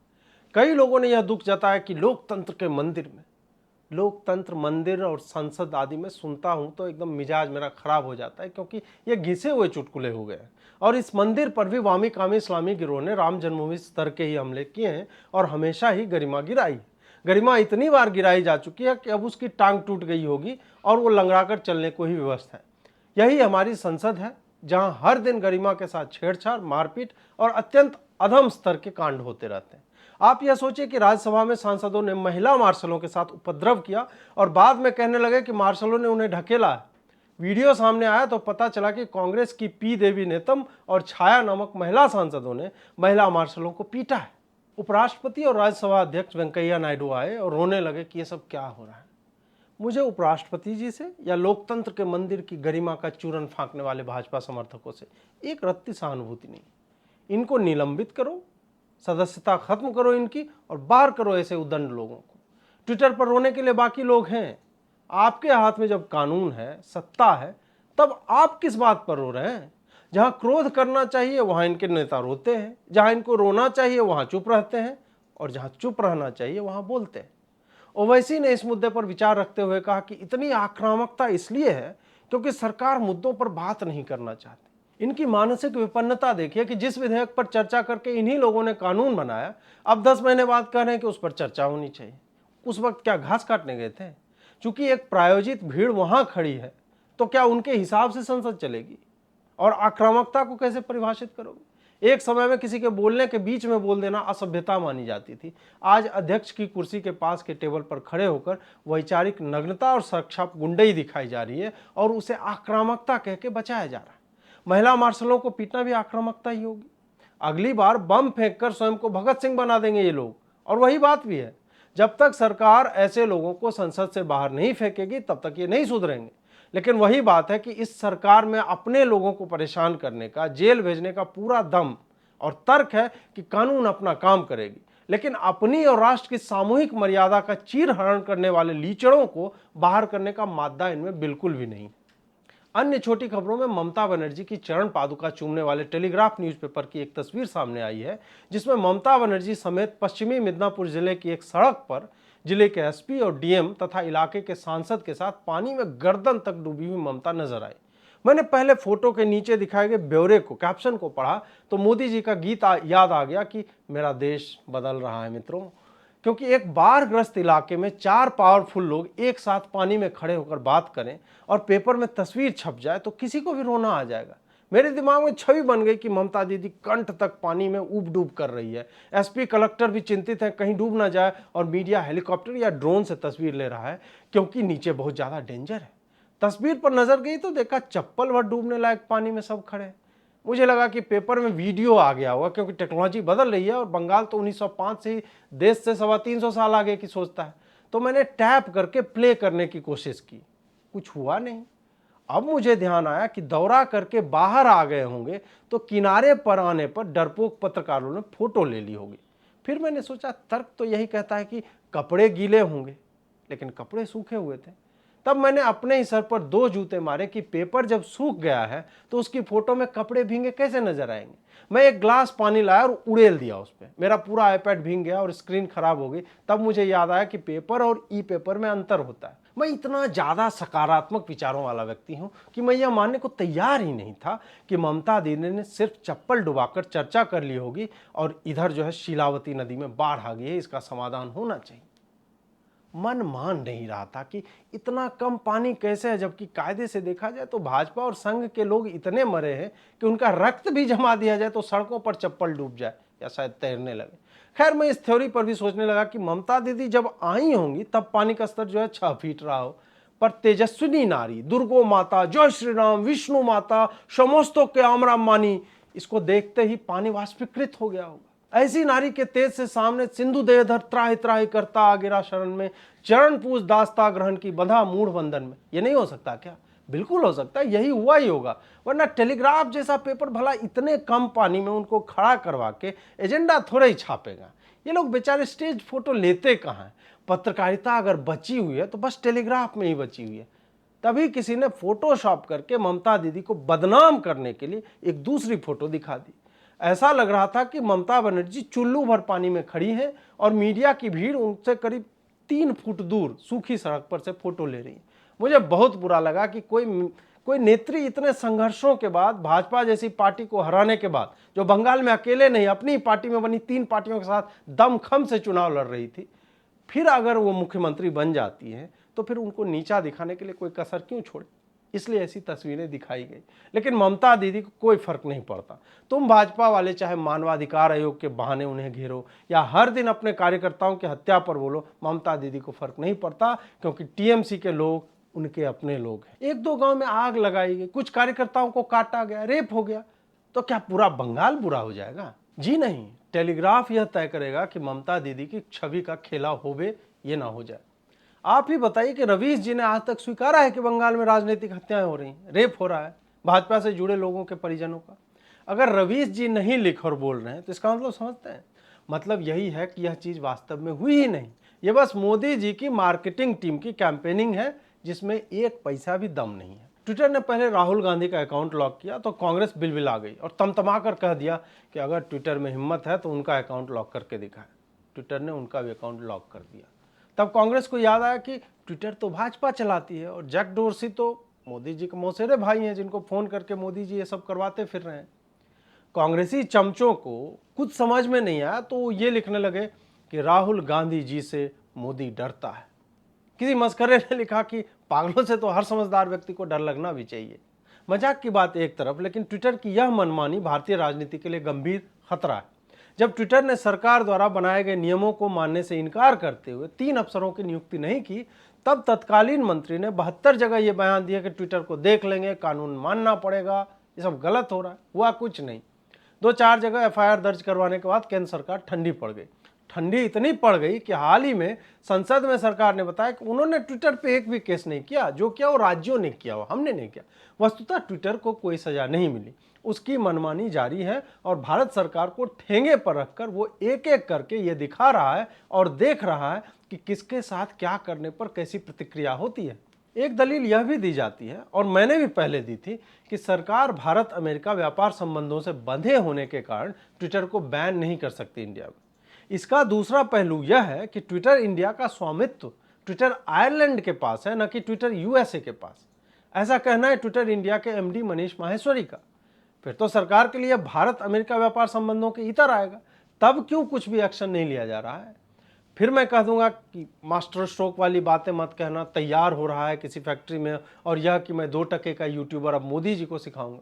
S2: कई लोगों ने यह दुख जताया कि लोकतंत्र के मंदिर में, लोकतंत्र मंदिर और संसद आदि में सुनता हूं तो एकदम मिजाज मेरा खराब हो जाता है, क्योंकि ये घिसे हुए चुटकुले हो गए हैं। और इस मंदिर पर भी वामी कामी इस्लामी गिरोह ने राम जन्मभूमि स्तर के ही हमले किए हैं और हमेशा ही गरिमा गिराई। गरिमा इतनी बार गिराई जा चुकी है कि अब उसकी टांग टूट गई होगी और वो लंगड़ाकर चलने को ही विवश है। यही हमारी संसद है, जहां हर दिन गरिमा के साथ छेड़छाड़, मारपीट और अत्यंत अधम स्तर के कांड होते रहते हैं। आप यह सोचिए कि राज्यसभा में सांसदों ने महिला मार्शलों के साथ उपद्रव किया और बाद में कहने लगे कि मार्शलों ने उन्हें ढकेला है। वीडियो सामने आया तो पता चला कि कांग्रेस की पी देवी नेतम और छाया नामक महिला सांसदों ने महिला मार्शलों को पीटा है। उपराष्ट्रपति और राज्यसभा अध्यक्ष वेंकैया नायडू आए और रोने लगे कि ये सब क्या हो रहा है। मुझे उपराष्ट्रपति जी से या लोकतंत्र के मंदिर की गरिमा का चूरन फांकने वाले भाजपा समर्थकों से एक रत्ती सहानुभूति नहीं। इनको निलंबित करो, सदस्यता खत्म करो इनकी और बाहर करो ऐसे उदंड लोगों को। ट्विटर पर रोने के लिए बाकी लोग हैं, आपके हाथ में जब कानून है, सत्ता है, तब आप किस बात पर रो रहे हैं? जहां क्रोध करना चाहिए वहां इनके नेता रोते हैं, जहां इनको रोना चाहिए वहां चुप रहते हैं और जहां चुप रहना चाहिए वहां बोलते हैं। ओवैसी ने इस मुद्दे पर विचार रखते हुए कहा कि इतनी आक्रामकता इसलिए है क्योंकि सरकार मुद्दों पर बात नहीं करना चाहती। इनकी मानसिक विपन्नता देखिए कि जिस विधेयक पर चर्चा करके इन्हीं लोगों ने कानून बनाया, अब 10 महीने बाद कह रहे हैं कि उस पर चर्चा होनी चाहिए। उस वक्त क्या घास काटने गए थे? चूंकि एक प्रायोजित भीड़ वहां खड़ी है तो क्या उनके हिसाब से संसद चलेगी? और आक्रामकता को कैसे परिभाषित करोगे? एक समय में किसी के बोलने के बीच में बोल देना असभ्यता मानी जाती थी। आज अध्यक्ष की कुर्सी के पास के टेबल पर खड़े होकर वैचारिक नग्नता और सक्षाप गुंडई दिखाई जा रही है और उसे आक्रामकता कह के बचाया जा रहा है। महिला मार्शलों को पीटना भी आक्रामकता ही होगी। अगली बार बम फेंककर स्वयं को भगत सिंह बना देंगे ये लोग। और वही बात भी है, जब तक सरकार ऐसे लोगों को संसद से बाहर नहीं फेंकेगी तब तक ये नहीं सुधरेंगे। लेकिन वही बात है कि इस सरकार में अपने लोगों को परेशान करने का, जेल भेजने का पूरा दम और तर्क है कि कानून अपना काम करेगी, लेकिन अपनी और राष्ट्र की सामूहिक मर्यादा का चीरहरण करने वाले लीचड़ों को बाहर करने का मादा इनमें बिल्कुल भी नहीं। अन्य छोटी खबरों में ममता बनर्जी की चरण पादुका चूमने वाले टेलीग्राफ न्यूज़पेपर की एक तस्वीर सामने आई है, जिसमें ममता बनर्जी समेत पश्चिमी मिदनापुर जिले की एक सड़क पर जिले के एसपी और डीएम तथा इलाके के सांसद के साथ पानी में गर्दन तक डूबी हुई ममता नजर आई। मैंने पहले फोटो के नीचे दिखाए गए ब्यौरे को, कैप्शन को पढ़ा तो मोदी जी का गीत याद आ गया कि मेरा देश बदल रहा है मित्रों। क्योंकि एक बाढ़ग्रस्त इलाके में 4 पावरफुल लोग एक साथ पानी में खड़े होकर बात करें और पेपर में तस्वीर छप जाए तो किसी को भी रोना आ जाएगा। मेरे दिमाग में छवि बन गई कि ममता दीदी कंठ तक पानी में ऊब डूब कर रही है। एसपी कलेक्टर भी चिंतित है कहीं डूब ना जाए और मीडिया हेलीकॉप्टर या ड्रोन से तस्वीर ले रहा है क्योंकि नीचे बहुत ज़्यादा डेंजर है। तस्वीर पर नजर गई तो देखा चप्पल भर डूबने लायक पानी में सब खड़े। मुझे लगा कि पेपर में वीडियो आ गया होगा क्योंकि टेक्नोलॉजी बदल रही है और बंगाल तो 1905 से ही देश से 350 साल आगे की सोचता है। तो मैंने टैप करके प्ले करने की कोशिश की, कुछ हुआ नहीं। अब मुझे ध्यान आया कि दौरा करके बाहर आ गए होंगे तो किनारे पर आने पर डरपोक पत्रकारों ने फोटो ले ली होगी। फिर मैंने सोचा तर्क तो यही कहता है कि कपड़े गीले होंगे, लेकिन कपड़े सूखे हुए थे। तब मैंने अपने ही सर पर 2 जूते मारे कि पेपर जब सूख गया है तो उसकी फोटो में कपड़े भींगे कैसे नजर आएंगे। मैं एक ग्लास पानी लाया और उड़ेल दिया उस पर। मेरा पूरा आईपैड भींग गया और स्क्रीन खराब हो गई। तब मुझे याद आया कि पेपर और ई पेपर में अंतर होता है। मैं इतना ज़्यादा सकारात्मक विचारों वाला व्यक्ति हूं कि मैं यह मानने को तैयार ही नहीं था कि ममता दीदी ने सिर्फ चप्पल डुबाकर चर्चा कर ली होगी और इधर जो है शीलावती नदी में बाढ़ आ गई है, इसका समाधान होना चाहिए। मन मान नहीं रहा था कि इतना कम पानी कैसे है, जबकि कायदे से देखा जाए तो भाजपा और संघ के लोग इतने मरे हैं कि उनका रक्त भी जमा दिया जाए तो सड़कों पर चप्पल डूब जाए या शायद तैरने लगे। खैर मैं इस थ्योरी पर भी सोचने लगा कि ममता दीदी जब आई होंगी तब पानी का स्तर जो है 6 फीट रहा हो, पर तेजस्विनी नारी, दुर्गो माता, जय श्री राम, विष्णु माता, समस्तों के आमराम मानी, इसको देखते ही पानी वाष्पीकृत हो गया होगा। ऐसी नारी के तेज से सामने सिंधु देहधर त्राहि त्राहि करता आ गिरा शरण में, चरण पूज दास्ता ग्रहण की बंधा मूढ़ बंधन में। ये नहीं हो सकता क्या? बिल्कुल हो सकता है, यही हुआ ही होगा, वरना टेलीग्राफ जैसा पेपर भला इतने कम पानी में उनको खड़ा करवा के एजेंडा थोड़ा ही छापेगा। ये लोग बेचारे स्टेज फोटो लेते कहाँ हैं? पत्रकारिता अगर बची हुई है तो बस टेलीग्राफ में ही बची हुई है। तभी किसी ने फोटोशॉप करके ममता दीदी को बदनाम करने के लिए एक दूसरी फोटो दिखा दी। ऐसा लग रहा था कि ममता बनर्जी चुल्लू भर पानी में खड़ी है और मीडिया की भीड़ उनसे करीब 3 फुट दूर सूखी सड़क पर से फोटो ले रही है। मुझे बहुत बुरा लगा कि कोई नेत्री इतने संघर्षों के बाद, भाजपा जैसी पार्टी को हराने के बाद, जो बंगाल में अकेले नहीं अपनी पार्टी में बनी 3 पार्टियों के साथ दमखम से चुनाव लड़ रही थी, फिर अगर वो मुख्यमंत्री बन जाती है तो फिर उनको नीचा दिखाने के लिए कोई कसर क्यों छोड़े? इसलिए ऐसी तस्वीरें दिखाई गई। लेकिन ममता दीदी को कोई फर्क नहीं पड़ता। तुम भाजपा वाले चाहे मानवाधिकार आयोग के बहाने उन्हें घेरो या हर दिन अपने कार्यकर्ताओं की हत्या पर बोलो, ममता दीदी को फर्क नहीं पड़ता, क्योंकि टीएमसी के लोग उनके अपने लोग हैं। 1-2 गांव में आग लगाई गई, कुछ कार्यकर्ताओं को काटा गया, रेप हो गया, तो क्या पूरा बंगाल बुरा हो जाएगा? जी नहीं। टेलीग्राफ यह तय करेगा कि ममता दीदी की छवि का खेला होवे ये ना हो जाए। आप ही बताइए कि रवीश जी ने आज तक स्वीकारा है कि बंगाल में राजनीतिक हत्याएं हो रही हैं, रेप हो रहा है भाजपा से जुड़े लोगों के परिजनों का? अगर रवीश जी नहीं लिख और बोल रहे हैं तो इसका मतलब समझते हैं, मतलब यही है कि यह चीज वास्तव में हुई ही नहीं। ये बस मोदी जी की मार्केटिंग टीम की कैंपेनिंग है जिसमें एक पैसा भी दम नहीं है। ट्विटर ने पहले राहुल गांधी का अकाउंट लॉक किया तो कांग्रेस बिलबिला गई और तमतमा कर कह दिया कि अगर ट्विटर में हिम्मत है तो उनका अकाउंट लॉक करके दिखाए। ट्विटर ने उनका भी अकाउंट लॉक कर दिया। तब कांग्रेस को याद आया कि ट्विटर तो भाजपा चलाती है और जैक डोरसी तो मोदी जी के मौसेरे भाई हैं, जिनको फोन करके मोदी जी ये सब करवाते फिर रहे हैं। कांग्रेसी चमचों को कुछ समझ में नहीं आया तो ये लिखने लगे कि राहुल गांधी जी से मोदी डरता है। किसी मस्करे ने लिखा कि पागलों से तो हर समझदार व्यक्ति को डर लगना भी चाहिए। मजाक की बात एक तरफ, लेकिन ट्विटर की यह मनमानी भारतीय राजनीति के लिए गंभीर खतरा है। जब ट्विटर ने सरकार द्वारा बनाए गए नियमों को मानने से इनकार करते हुए 3 अफसरों की नियुक्ति नहीं की, तब तत्कालीन मंत्री ने 72 जगह यह बयान दिया कि ट्विटर को देख लेंगे, कानून मानना पड़ेगा, ये सब गलत हो रहा है। हुआ कुछ नहीं। 2-4 जगह एफआईआर दर्ज करवाने के बाद केंद्र सरकार ठंडी पड़ गई। ठंडी इतनी पड़ गई कि हाल ही में संसद में सरकार ने बताया कि उन्होंने ट्विटर पे एक भी केस नहीं किया, जो किया वो राज्यों ने किया, वो हमने नहीं किया। वस्तुतः ट्विटर को कोई सजा नहीं मिली, उसकी मनमानी जारी है और भारत सरकार को ठेंगे पर रखकर वो एक एक करके ये दिखा रहा है और देख रहा है कि किसके साथ क्या करने पर कैसी प्रतिक्रिया होती है। एक दलील यह भी दी जाती है, और मैंने भी पहले दी थी, कि सरकार भारत अमेरिका व्यापार संबंधों से बंधे होने के कारण ट्विटर को बैन नहीं कर सकती इंडिया में। इसका दूसरा पहलू यह है कि ट्विटर इंडिया का स्वामित्व ट्विटर आयरलैंड के पास है, न कि ट्विटर यूएसए के पास। ऐसा कहना है ट्विटर इंडिया के एमडी मनीष माहेश्वरी का। फिर तो सरकार के लिए भारत अमेरिका व्यापार संबंधों के इतर आएगा, तब क्यों कुछ भी एक्शन नहीं लिया जा रहा है? फिर मैं कह दूंगा कि मास्टर स्ट्रोक वाली बातें मत कहना, तैयार हो रहा है किसी फैक्ट्री में, और यह कि मैं 2 टके का यूट्यूबर अब मोदी जी को सिखाऊंगा।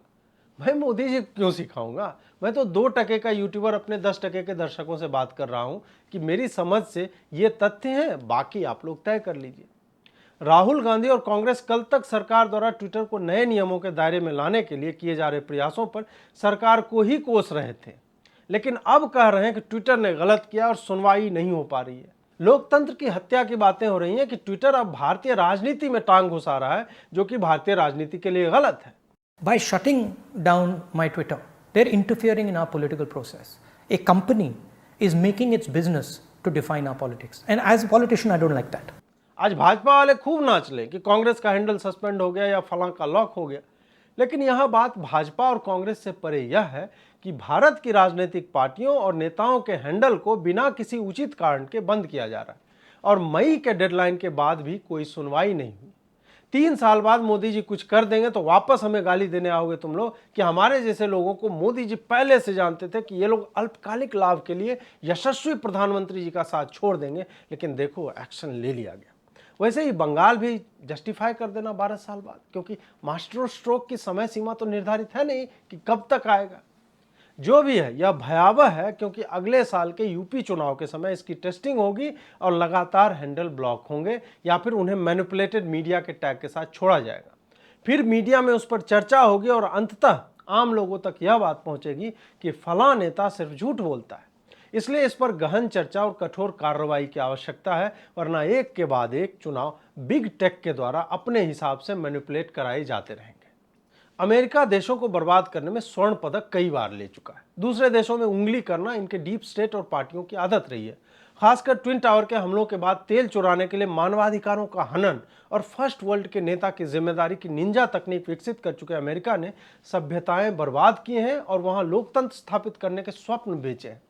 S2: मैं मोदी जी क्यों सिखाऊंगा? मैं तो 2 टके का यूट्यूबर अपने 10 टके के दर्शकों से बात कर रहा हूं कि मेरी समझ से ये तथ्य हैं, बाकी आप लोग तय कर लीजिए। राहुल गांधी और कांग्रेस कल तक सरकार द्वारा ट्विटर को नए नियमों के दायरे में लाने के लिए किए जा रहे प्रयासों पर सरकार को ही कोस रहे थे, लेकिन अब कह रहे हैं कि ट्विटर ने गलत किया और सुनवाई नहीं हो पा रही है। लोकतंत्र की हत्या की बातें हो रही हैं कि ट्विटर अब भारतीय राजनीति में टांग घुसा रहा है, जो कि भारतीय राजनीति के लिए गलत है।
S3: By shutting down my Twitter, they're interfering in our political process. A company is making its business to define our politics. And as a politician, I don't like that.
S2: आज भाजपा वाले खूब नाच लें कि कांग्रेस का हैंडल सस्पेंड हो गया या फलां का लॉक हो गया, लेकिन यह बात भाजपा और कांग्रेस से परे यह है कि भारत की राजनीतिक पार्टियों और नेताओं के हैंडल को बिना किसी उचित कारण के बंद किया जा रहा है, और मई के डेडलाइन के बाद भी कोई सुनवाई नहीं हुई। 3 साल बाद मोदी जी कुछ कर देंगे तो वापस हमें गाली देने आओगे तुम लोग कि हमारे जैसे लोगों को मोदी जी पहले से जानते थे कि ये लोग अल्पकालिक लाभ के लिए यशस्वी प्रधानमंत्री जी का साथ छोड़ देंगे, लेकिन देखो एक्शन ले लिया गया। वैसे ही बंगाल भी जस्टिफाई कर देना 12 साल बाद, क्योंकि मास्टर स्ट्रोक की समय सीमा तो निर्धारित है नहीं कि कब तक आएगा। जो भी है यह भयावह है, क्योंकि अगले साल के यूपी चुनाव के समय इसकी टेस्टिंग होगी और लगातार हैंडल ब्लॉक होंगे या फिर उन्हें मैनिपुलेटेड मीडिया के टैग के साथ छोड़ा जाएगा। फिर मीडिया में उस पर चर्चा होगी और अंततः आम लोगों तक यह बात पहुंचेगी कि फलां नेता सिर्फ झूठ बोलता है। इसलिए इस पर गहन चर्चा और कठोर कार्रवाई की आवश्यकता है, वरना एक के बाद एक चुनाव बिग टेक के द्वारा अपने हिसाब से मैनिपुलेट कराए जाते रहेंगे। अमेरिका देशों को बर्बाद करने में स्वर्ण पदक कई बार ले चुका है। दूसरे देशों में उंगली करना इनके डीप स्टेट और पार्टियों की आदत रही है। खासकर ट्विन टावर के हमलों के बाद तेल चुराने के लिए मानवाधिकारों का हनन और फर्स्ट वर्ल्ड के नेता की जिम्मेदारी की निंजा तकनीक विकसित कर चुके अमेरिका ने सभ्यताएं बर्बाद की हैं और वहां लोकतंत्र स्थापित करने के स्वप्न बेचे हैं।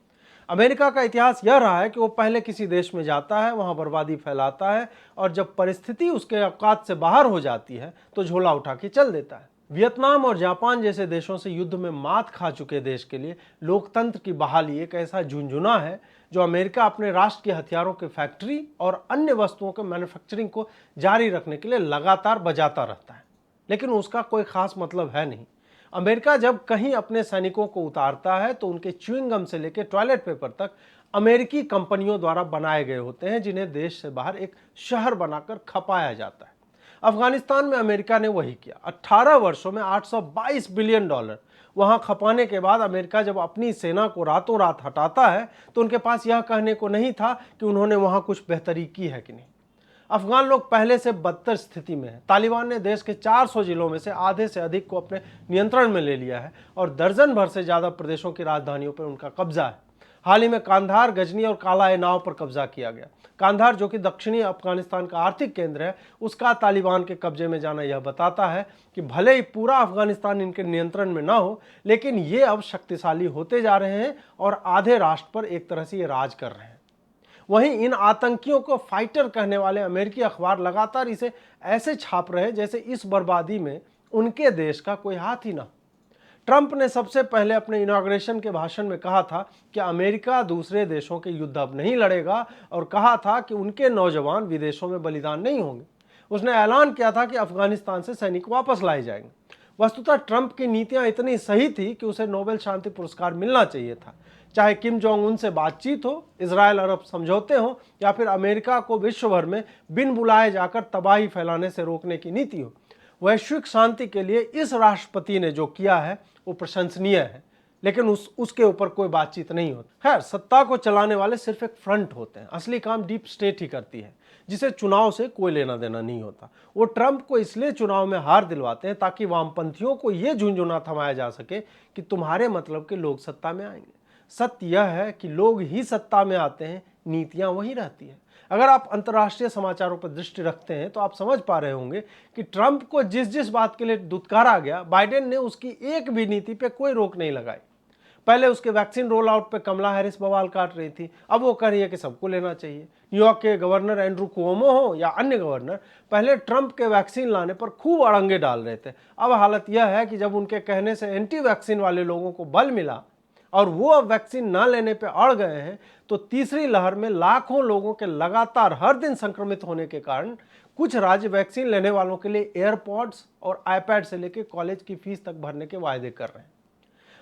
S2: अमेरिका का इतिहास यह रहा है कि वो पहले किसी देश में जाता है, वहां बर्बादी फैलाता है और जब परिस्थिति उसके औकात से बाहर हो जाती है तो झोला उठा के चल देता है। वियतनाम और जापान जैसे देशों से युद्ध में मात खा चुके देश के लिए लोकतंत्र की बहाली एक ऐसा झुंझुना है जो अमेरिका अपने राष्ट्र के हथियारों के फैक्ट्री और अन्य वस्तुओं के मैन्युफैक्चरिंग को जारी रखने के लिए लगातार बजाता रहता है, लेकिन उसका कोई खास मतलब है नहीं। अमेरिका जब कहीं अपने सैनिकों को उतारता है तो उनके च्युइंग गम से लेकर टॉयलेट पेपर तक अमेरिकी कंपनियों द्वारा बनाए गए होते हैं, जिन्हें देश से बाहर एक शहर बनाकर खपाया जाता है। अफगानिस्तान में अमेरिका ने वही किया। 18 वर्षों में $822 बिलियन वहां खपाने के बाद अमेरिका जब अपनी सेना को रातों रात हटाता है तो उनके पास यह कहने को नहीं था कि उन्होंने वहां कुछ बेहतरी की है कि नहीं। अफगान लोग पहले से बदतर स्थिति में हैं। तालिबान ने देश के 400 जिलों में से आधे से अधिक को अपने नियंत्रण में ले लिया है और दर्जन भर से ज्यादा प्रदेशों की राजधानियों पर उनका कब्जा है। हाल ही में कांधार, गजनी और काला नाव पर कब्जा किया गया। कांधार, जो कि दक्षिणी अफगानिस्तान का आर्थिक केंद्र है, उसका तालिबान के कब्जे में जाना यह बताता है कि भले ही पूरा अफगानिस्तान इनके नियंत्रण में ना हो, लेकिन ये अब शक्तिशाली होते जा रहे हैं और आधे राष्ट्र पर एक तरह से ये राज कर रहे हैं। वहीं इन आतंकियों को फाइटर कहने वाले अमेरिकी अखबार लगातार इसे ऐसे छाप रहे जैसे इस बर्बादी में उनके देश का कोई हाथ ही ना। ट्रंप ने सबसे पहले अपने इनॉग्रेशन के भाषण में कहा था कि अमेरिका दूसरे देशों के युद्ध अब नहीं लड़ेगा और कहा था कि उनके नौजवान विदेशों में बलिदान नहीं होंगे। उसने ऐलान किया था कि अफगानिस्तान से सैनिक वापस लाए जाएंगे। वस्तुतः ट्रंप की नीतियां इतनी सही थी कि उसे नोबेल शांति पुरस्कार मिलना चाहिए था। चाहे किम जोंग उन से बातचीत हो, इजराइल अरब समझौते हो या फिर अमेरिका को विश्व भर में बिन बुलाए जाकर तबाही फैलाने से रोकने की नीति हो, वैश्विक शांति के लिए इस राष्ट्रपति ने जो किया है वो प्रशंसनीय है, लेकिन उसके ऊपर कोई बातचीत नहीं होती। खैर, सत्ता को चलाने वाले सिर्फ एक फ्रंट होते हैं। असली काम डीप स्टेट ही करती है, जिसे चुनाव से कोई लेना देना नहीं होता। वो ट्रंप को इसलिए चुनाव में हार दिलवाते हैं ताकि वामपंथियों को ये झुंझुना थमाया जा सके कि तुम्हारे मतलब के लोग सत्ता में आएंगे। सत्य यह है कि लोग ही सत्ता में आते हैं, नीतियां वही रहती है। अगर आप अंतर्राष्ट्रीय समाचारों पर दृष्टि रखते हैं तो आप समझ पा रहे होंगे कि ट्रंप को जिस जिस बात के लिए दुत्कारा गया, बाइडेन ने उसकी एक भी नीति पे कोई रोक नहीं लगाई। पहले उसके वैक्सीन रोल आउट पे कमला हैरिस बवाल काट रही थी, अब वो कह रही है कि सबको लेना चाहिए। न्यूयॉर्क के गवर्नर एंड्रू कुओमो हो या अन्य गवर्नर, पहले ट्रंप के वैक्सीन लाने पर खूब अड़ंगे डाल रहे थे। अब हालत यह है कि जब उनके कहने से एंटी वैक्सीन वाले लोगों को बल मिला और वो अब वैक्सीन ना लेने पे अड़ गए हैं, तो तीसरी लहर में लाखों लोगों के लगातार हर दिन संक्रमित होने के कारण कुछ राज्य वैक्सीन लेने वालों के लिए एयरपॉड्स और आईपैड से लेकर कॉलेज की फीस तक भरने के वायदे कर रहे हैं।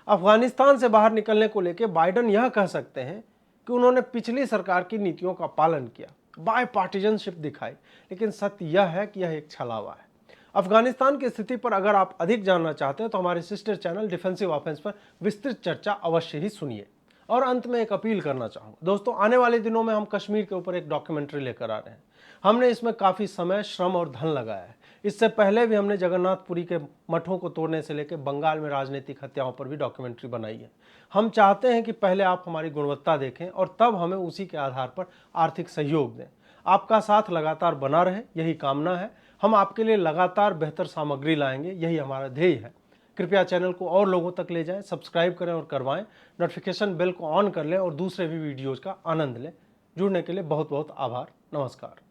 S2: अफगानिस्तान से बाहर निकलने को लेकर बाइडेन यह कह सकते हैं कि उन्होंने पिछली सरकार की नीतियों का पालन किया, बाय पार्टीजनशिप दिखाई, लेकिन सत्य यह है कि यह एक छलावा है। अफगानिस्तान की स्थिति पर अगर आप अधिक जानना चाहते हैं तो हमारे सिस्टर चैनल डिफेंसिव ऑफेंस पर विस्तृत चर्चा अवश्य ही सुनिए। और अंत में एक अपील करना चाहूँगा दोस्तों, आने वाले दिनों में हम कश्मीर के ऊपर एक डॉक्यूमेंट्री लेकर आ रहे हैं। हमने इसमें काफ़ी समय, श्रम और धन लगाया है। इससे पहले भी हमने जगन्नाथपुरी के मठों को तोड़ने से लेकर बंगाल में राजनीतिक हत्याओं पर भी डॉक्यूमेंट्री बनाई है। हम चाहते हैं कि पहले आप हमारी गुणवत्ता देखें और तब हमें उसी के आधार पर आर्थिक सहयोग दें। आपका साथ लगातार बना रहे, यही कामना है। हम आपके लिए लगातार बेहतर सामग्री लाएंगे, यही हमारा ध्येय है। कृपया चैनल को और लोगों तक ले जाएं, सब्सक्राइब करें और करवाएं, नोटिफिकेशन बेल को ऑन कर लें और दूसरे भी वीडियोज़ का आनंद लें। जुड़ने के लिए बहुत बहुत आभार। नमस्कार।